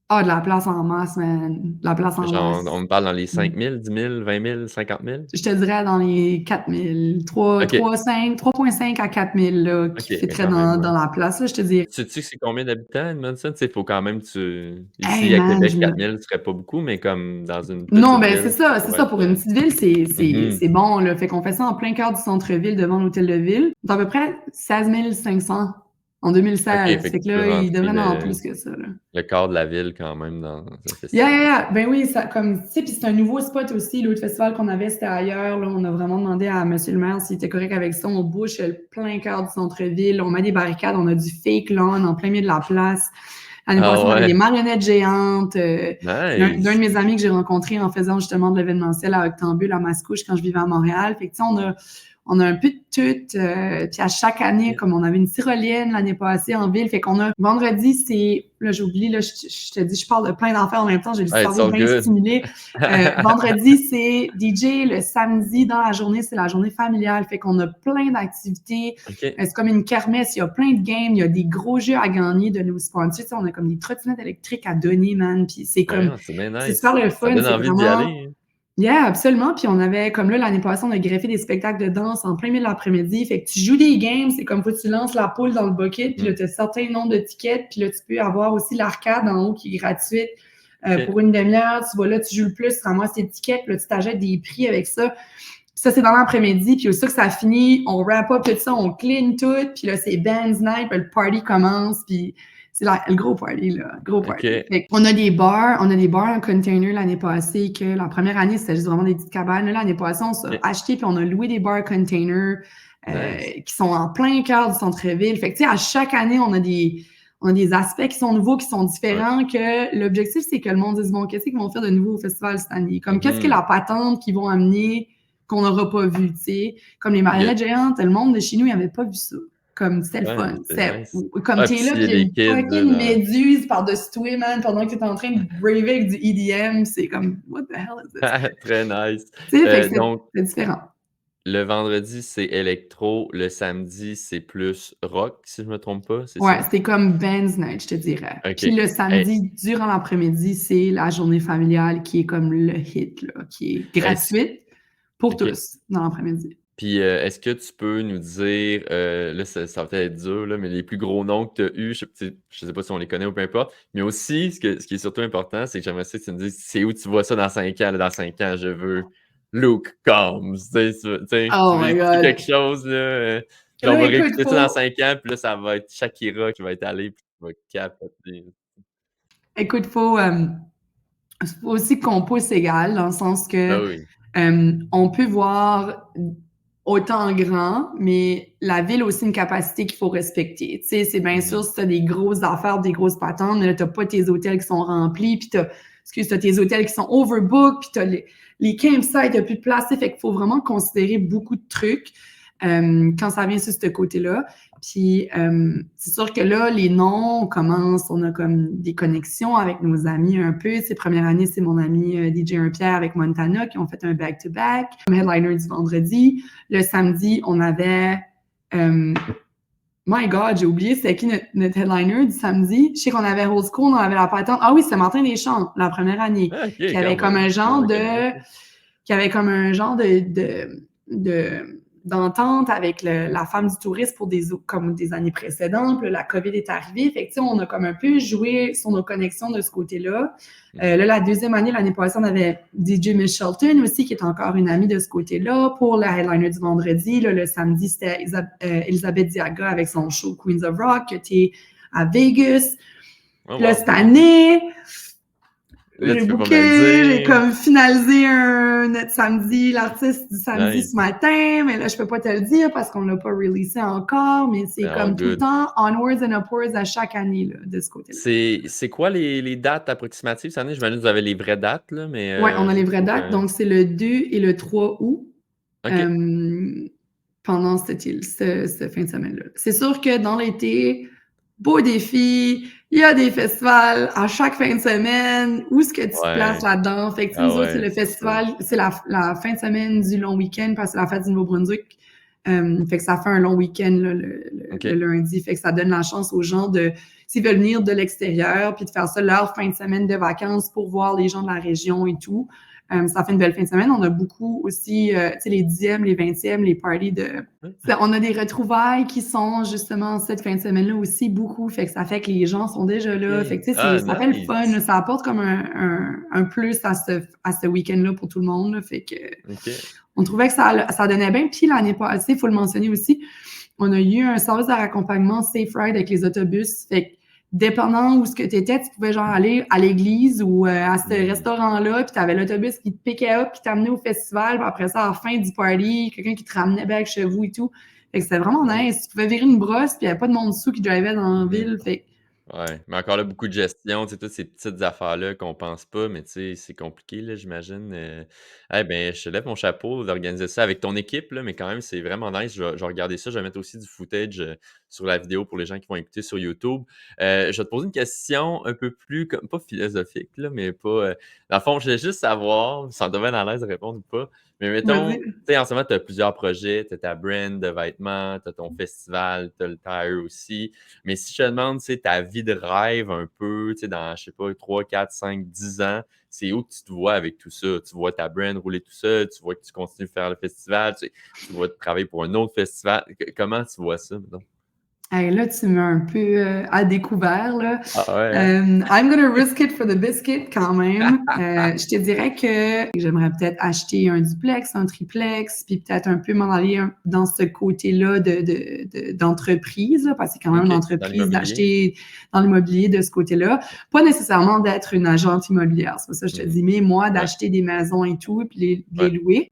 Ah, de la place en masse, man, de la place en Genre, masse. on parle dans les Mmh. 5 000, 10 000, 20 000, 50 000? Je te dirais dans les 4 000, 3 OK. 3,5 3,5 à 4 000 là, OK, qui mais fitteraient quand même, dans ouais. la place, là, je te dirais. Sais-tu c'est combien d'habitants, Edmonton? Tu sais, il faut quand même Hey ici à man, Québec, je me 4 000 serait pas beaucoup, mais comme dans une Non, petite ben ville, ça c'est pourrait ça. être, Pour une petite ville, mmh c'est bon, là. Fait qu'on fait ça en plein cœur du centre-ville, devant l'hôtel de ville. C'est à peu près 16 500 en OK, 2016. fait que Fait que tu peux là, il rentrer devrait en avoir plus que ça, là. le quart de la ville quand même dans un Yeah, festival yeah, comme ça. yeah. Ben oui, ça, comme, tu sais, puis c'est un nouveau spot aussi. L'autre festival qu'on avait, c'était ailleurs, là. On a vraiment demandé à monsieur le maire s'il était correct avec ça. On bouche le plein cœur du centre-ville. On met des barricades. On a du fake lawn en plein milieu de la place. L'année passée, Ah on avait des ouais, marionnettes géantes. D'un de nice! mes amis que j'ai rencontré en faisant justement de l'événementiel à Octambule, à Mascouche, quand je vivais à Montréal. Fait que, tu sais, on a un peu de tout. Puis à chaque année, OK. comme on avait une tyrolienne l'année passée en ville, fait qu'on a vendredi, c'est là j'oublie, là, je te dis, je parle de plein d'affaires en même temps, j'ai le Ouais, it's cerveau all bien good. stimulé. Vendredi, c'est DJ. Le samedi, dans la journée, c'est la journée familiale. Fait qu'on a plein d'activités. OK. C'est comme une kermesse, il y a plein de games, il y a des gros jeux à gagner de nos sponsors. Tu sais, on a comme des trottinettes électriques à donner, man. Puis c'est comme, Voyons, c'est bien c'est super nice. le Ça fun, donne c'est envie d'y vraiment. aller, hein. Yeah, absolument. Puis on avait, comme là, l'année passée, on a greffé des spectacles de danse en plein milieu de l'après-midi. Fait que tu joues des games, c'est comme faut que tu lances la poule dans le bucket, puis là, Mmh. tu as un certain nombre de tickets, puis là, tu peux avoir aussi l'arcade en haut qui est gratuite OK. pour une demi-heure. Tu vas là, tu joues le plus, tu ramasses tes tickets, puis là, tu t'achètes des prix avec ça. Ça, c'est dans l'après-midi, puis aussitôt que ça finit, on wrap up tout ça, on clean tout, puis là, c'est Bands Night, puis le party commence, puis c'est le gros party, là, gros party. OK. Fait on a des bars en container l'année passée, que la première année, c'était juste vraiment des petites cabanes. Là, l'année passée, on s'est OK. acheté, puis on a loué des bars containers Nice. qui sont en plein cœur du centre-ville. Fait que, tu sais, à chaque année, on a des aspects qui sont nouveaux, qui sont Ouais. différents, que l'objectif, c'est que le monde dise, bon, qu'est-ce qu'ils vont faire de nouveau au festival cette année? Comme, qu'est-ce que Mmh. la patente qu'ils vont amener qu'on n'aura pas vu, tu sais. Comme les OK. marionnettes géantes, le monde de chez nous, il n'avait pas vu ça. Comme, c'était le Ouais, fun. c'est nice. Comme Ah, t'es puis là, s'il y a puis il y a des une kids, là, fucking dans méduse par-dessus toi, man, pendant que t'es en train de braver avec du EDM, c'est comme, what the hell is this? très nice. Tu sais, fait que Donc c'est différent. le vendredi, c'est électro, le samedi, c'est plus rock, si je me trompe pas, c'est Ouais, ça? c'est comme Bands Night, je te dirais. Puis OK. le Hey, samedi, durant l'après-midi, c'est la journée familiale qui est comme le hit, là, qui est hey, c gratuite pour OK. tous dans l'après-midi. Puis, est-ce que tu peux nous dire, là, ça va peut-être être dur, là, mais les plus gros noms que tu as eus, je sais pas si on les connaît ou peu importe, mais aussi ce qui est surtout important, c'est que j'aimerais ça que tu me dises, c'est où tu vois ça dans 5 ans, là? Dans 5 ans, je veux Luke Combs, tu Oh veux my écouter quelque God! chose, là, genre on Là, va écoute, réécouter ça dans 5 ans, puis là, ça va être Shakira qui va être allée, puis tu vas capoter. écoute, faut aussi qu'on pousse égal, dans le sens Ah que oui. on peut voir autant grand, mais la ville a aussi une capacité qu'il faut respecter. Tu sais, c'est bien sûr, Mmh. si tu as des grosses affaires, des grosses patentes, mais là, tu n'as pas tes hôtels qui sont remplis, puis tu as tes hôtels qui sont overbooked, puis tu as les campsites, il n'y a plus de place. Fait qu'il faut vraiment considérer beaucoup de trucs quand ça vient sur ce côté-là. Puis c'est sûr que là, les noms, on a comme des connexions avec nos amis un peu. Ces premières années, c'est mon ami DJ Un-Pierre avec Montana qui ont fait un back-to-back. Comme headliner du vendredi. Le samedi, on avait... my God, j'ai oublié c'était qui notre headliner du samedi. Je sais qu'on avait Old School, on avait la patente. Ah oui, c'est Martin Deschamps, la première année, Ah OK, qui quand avait comme même, un c'est quand même genre de reconnu. qui avait comme un genre d'entente avec la femme du tourisme pour comme des années précédentes. Puis là, la COVID est arrivée. Fait que, tu sais, on a comme un peu joué sur nos connexions de ce côté-là. Mmh. Là, la deuxième année, l'année passée, on avait DJ Miss Shelton aussi, qui est encore une amie de ce côté-là. Pour la headliner du vendredi, là, le samedi, c'était Elisabeth Diaga avec son show Queens of Rock, qui était à Vegas. Oh Puis là, wow. cette année, Là, j'ai tu peux pas me le booké, j'ai dire. comme finalisé notre samedi, l'artiste du samedi Nice. ce matin, mais là, je peux pas te le dire parce qu'on l'a pas releasé encore, mais c'est C'est all comme tout le good. temps onwards and upwards à chaque année, là, de ce côté-là. C'est quoi les dates approximatives cette année? J'imagine que vous avez les vraies dates, là, mais Ouais, on a les juste vraies pour, dates, donc c'est le 2 et le 3 août, OK. euh, pendant cette fin de semaine-là. C'est sûr que dans l'été, beau défi, il y a des festivals à chaque fin de semaine. Où est-ce que tu te places Ouais. là-dedans? Fait que, tu sais, Ah nous autres, c'est ouais, le c'est ça. festival, c'est la fin de semaine du long week-end parce que c'est la fête du Nouveau-Brunswick. Fait que ça fait un long week-end là, le OK. lundi. Fait que ça donne la chance aux gens s'ils veulent venir de l'extérieur, puis de faire ça leur fin de semaine de vacances pour voir les gens de la région et tout. Ça fait une belle fin de semaine. On a beaucoup aussi, tu sais, les 10e, les 20e, les parties on a des retrouvailles qui sont justement cette fin de semaine-là aussi beaucoup. Fait que ça fait que les gens sont déjà là. Fait OK. que tu sais, Ah ça fait le fun. nice! Là. Ça apporte comme un plus à ce week-end-là pour tout le monde. Là. Fait que OK. on trouvait que ça donnait bien. Puis l'année passée, il faut le mentionner aussi, on a eu un service de raccompagnement Safe Ride avec les autobus. Fait que dépendant où ce que tu étais, tu pouvais genre aller à l'église ou à ce Mmh. restaurant-là, puis tu avais l'autobus qui te piquait up, qui t'amenait au festival, puis après ça, à la fin du party, quelqu'un qui te ramenait back chez vous et tout. Fait que c'était vraiment Nice. nice. Tu pouvais virer une brosse, puis il n'y avait pas de monde dessous qui drivait dans la Mmh. ville. Fait que Ouais, mais encore là, beaucoup de gestion, tu sais, toutes ces petites affaires-là qu'on pense pas, mais tu sais, c'est compliqué, là, j'imagine. Eh ben, je te lève mon chapeau d'organiser ça avec ton équipe, là, mais quand même, c'est vraiment nice. Je vais regarder ça. Je vais mettre aussi du footage sur la vidéo pour les gens qui vont écouter sur YouTube. Je vais te poser une question un peu plus, comme, pas philosophique, là, mais pas. Dans le fond, je voulais juste savoir, sans te mettre à l'aise de répondre ou pas, mais mettons, Vas-y. tu sais, en ce moment, tu as plusieurs projets, tu as ta brand de vêtements, tu as ton festival, tu as le tire aussi. Mais si je te demande, tu sais, ta vie de rêve un peu, tu sais, dans, je sais pas, 3, 4, 5, 10 ans, c'est où que tu te vois avec tout ça? Tu vois ta brand rouler tout seul, tu vois que tu continues de faire le festival, tu vois travailler pour un autre festival. Comment tu vois ça, mettons? Hey, là, tu mets un peu à découvert, là. Ah ouais, hein? I'm gonna risk it for the biscuit quand même. Je te dirais que j'aimerais peut-être acheter un duplex, un triplex, puis peut-être un peu m'en aller dans ce côté-là d'entreprise, là, parce que c'est quand même une OK, dans entreprise l'immobilier? d'acheter dans l'immobilier de ce côté-là. Pas nécessairement d'être une agente immobilière, c'est pas ça que je te Mmh. dis, mais moi, Ouais, d'acheter des maisons et tout, puis les ouais. louer.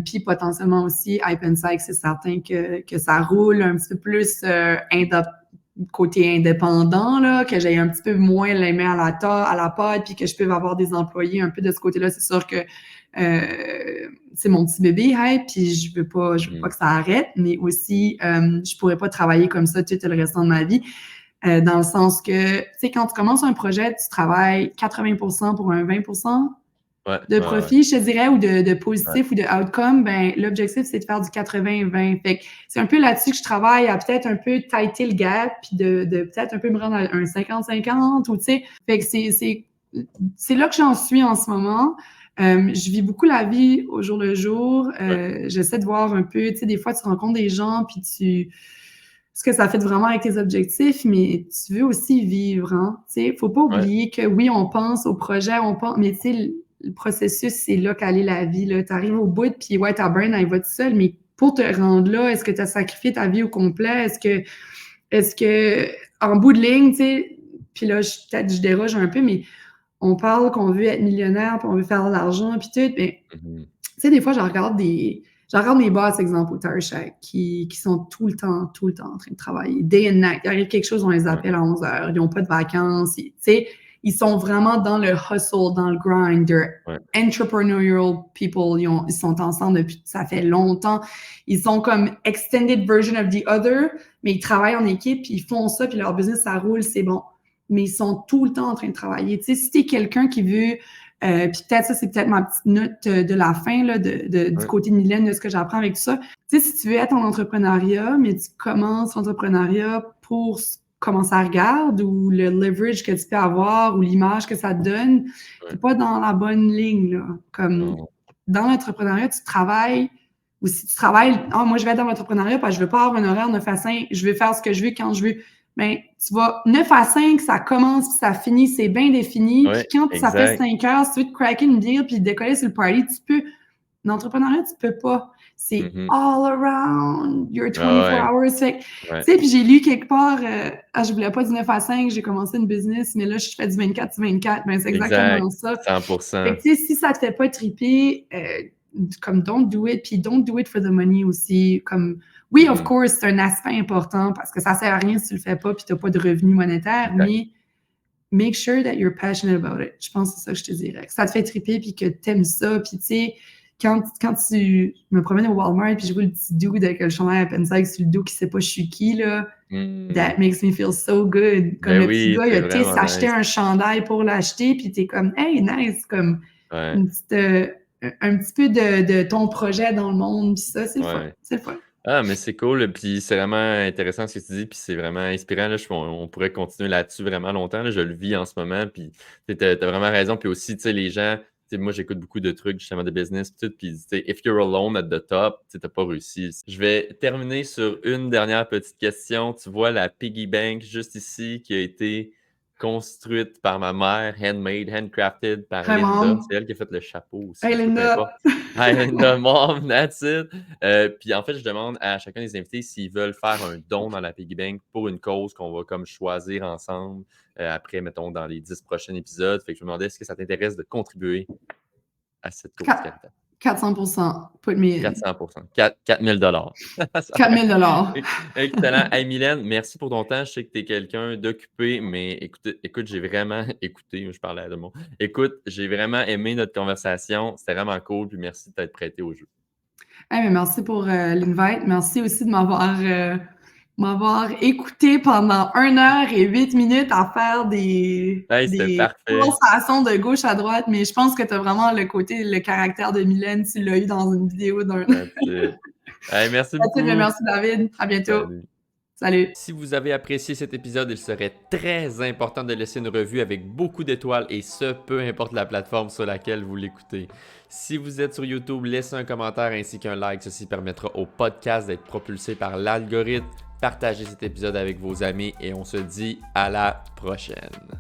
Puis potentiellement aussi, Hype and Psych, c'est certain que ça roule un petit peu plus côté indépendant, là, que j'ai un petit peu moins les mains à la pâte, puis que je peux avoir des employés un peu de ce côté-là. C'est sûr que c'est mon petit bébé, hey, puis je veux pas Mmh. que ça arrête, mais aussi, je pourrais pas travailler comme ça tout le restant de ma vie. Dans le sens que, tu sais, quand tu commences un projet, tu travailles 80% pour un 20% Ouais, de ouais, ouais, profit, je te dirais, ou de ouais. positif ou de outcome. Ben, l'objectif, c'est de faire du 80-20. Fait que c'est un peu là-dessus que je travaille, à peut-être un peu tighter le gap, puis de peut-être un peu me rendre à un 50-50, ou tu sais. Fait que c'est là que j'en suis en ce moment. Je vis beaucoup la vie au jour le jour. Ouais, J'essaie de voir un peu, tu sais, des fois, tu rencontres des gens, puis ce que ça fait vraiment avec tes objectifs, mais tu veux aussi vivre, hein. Tu sais, faut pas ouais. oublier que oui, on pense au projet, on pense, mais tu sais, le processus, c'est là qu'elle est la vie, là. Tu arrives au bout, puis ouais, ta brain, elle va tout seule, mais pour te rendre là, est-ce que tu as sacrifié ta vie au complet? Est-ce que, en bout de ligne, tu sais, puis là, peut-être je déroge un peu, mais on parle qu'on veut être millionnaire, puis on veut faire de l'argent, puis tout, mais Mmh. tu sais, des fois, je regarde mes boss, exemple, au Tire Shack, qui sont tout le temps en train de travailler, day and night. Il arrive quelque chose, on les Ouais, appelle à 11 heures. Ils n'ont pas de vacances. Tu sais, ils sont vraiment dans le hustle, dans le grind. They're ouais, entrepreneurial people. Ils sont ensemble depuis, ça fait longtemps. Ils sont comme extended version of the other, mais ils travaillent en équipe, puis ils font ça, puis leur business, ça roule, c'est bon. Mais ils sont tout le temps en train de travailler. Tu sais, si tu es quelqu'un qui veut puis peut-être ça, c'est peut-être ma petite note de la fin là, du ouais, côté de Mylène, de ce que j'apprends avec tout ça. Tu sais, si tu veux être en entrepreneuriat, mais tu commences l'entrepreneuriat pour comment ça regarde ou le leverage que tu peux avoir ou l'image que ça te donne, ouais. t'es pas dans la bonne ligne, là. Comme Non. dans l'entrepreneuriat, tu travailles ou si tu travailles, ah, moi, je vais être dans l'entrepreneuriat parce que je veux pas avoir un horaire 9 à 5, je veux faire ce que je veux quand je veux. Ben, tu vas 9 à 5, ça commence puis ça finit, c'est bien défini. Puis Ouais, quand ça fait exact. 5 heures, si tu veux te craquer une bière puis décoller sur le party, tu peux. L'entrepreneuriat, tu peux pas. C'est Mmh. all around your Ah 24 ouais, hours. Fait que, tu ouais. sais, puis j'ai lu quelque part, je voulais pas du 9 à 5, j'ai commencé une business, mais là, je fais du 24 sur 24. Ben, c'est Exact, exactement ça. Fait 100%. que, tu sais, si ça te fait pas triper, comme don't do it, puis don't do it for the money aussi. Comme, oui, of Mmh. course, c'est un aspect important parce que ça sert à rien si tu le fais pas puis t'as pas de revenus monétaires, Exact. mais make sure that you're passionate about it. Je pense que c'est ça que je te dirais. Que ça te fait triper puis que t'aimes ça. Puis tu sais, quand tu je me promène au Walmart puis je vois le petit dude avec le chandail à Pensac sur le dos qui sait pas je suis qui, là, that Mmh. makes me feel so good. Comme Ben le petit oui, gars, il c'est a tu sais, vraiment s'acheter nice. un chandail pour l'acheter puis t'es comme hey nice, comme Ouais, une petite, un petit peu de ton projet dans le monde puis ça, c'est le fun. ouais. C'est le fun. Ah, mais c'est cool, puis c'est vraiment intéressant ce que tu dis, puis c'est vraiment inspirant, là. On pourrait continuer là-dessus vraiment longtemps, là. Je le vis en ce moment, puis tu as vraiment raison. Puis aussi, tu sais, les gens, tu sais, moi, j'écoute beaucoup de trucs justement de business puis tout, puis tu sais, if you're alone at the top, tu sais, tu pas réussi. Je vais terminer sur une dernière petite question. Tu vois la piggy bank juste ici qui a été construite par ma mère, handmade, handcrafted par Hi Linda. mom. C'est elle qui a fait le chapeau aussi, Hey en tout cas, peu Linda. importe. Hi Linda, mom, that's it. Puis en fait, je demande à chacun des invités s'ils veulent faire un don dans la piggy bank pour une cause qu'on va comme choisir ensemble après, mettons, dans les 10 prochains épisodes. Fait que je me demandais, est-ce que ça t'intéresse de contribuer à cette cause Quand, caritative? 400%. Put me in. 400%. 4 000 Ça 4 va. 000 Excellent. Hey, Mylène, merci pour ton temps. Je sais que tu es quelqu'un d'occupé, mais écoute, j'ai vraiment écouté, je parlais de mon. Écoute, j'ai vraiment aimé notre conversation. C'était vraiment cool, puis merci de t'être prêté au jeu. Hey, mais merci pour l'invite. Merci aussi de m'avoir écouté pendant 1 heure et 8 minutes à faire Hey, c'était des parfait. démonstrations de gauche à droite, mais je pense que tu as vraiment le caractère de Mylène, tu l'as eu dans une vidéo d'un. That's it. Hey, merci Mais beaucoup. merci David. À bientôt. Salut. Salut. Si vous avez apprécié cet épisode, il serait très important de laisser une revue avec beaucoup d'étoiles et ce, peu importe la plateforme sur laquelle vous l'écoutez. Si vous êtes sur YouTube, laissez un commentaire ainsi qu'un like. Ceci permettra au podcast d'être propulsé par l'algorithme. Partagez cet épisode avec vos amis et on se dit à la prochaine.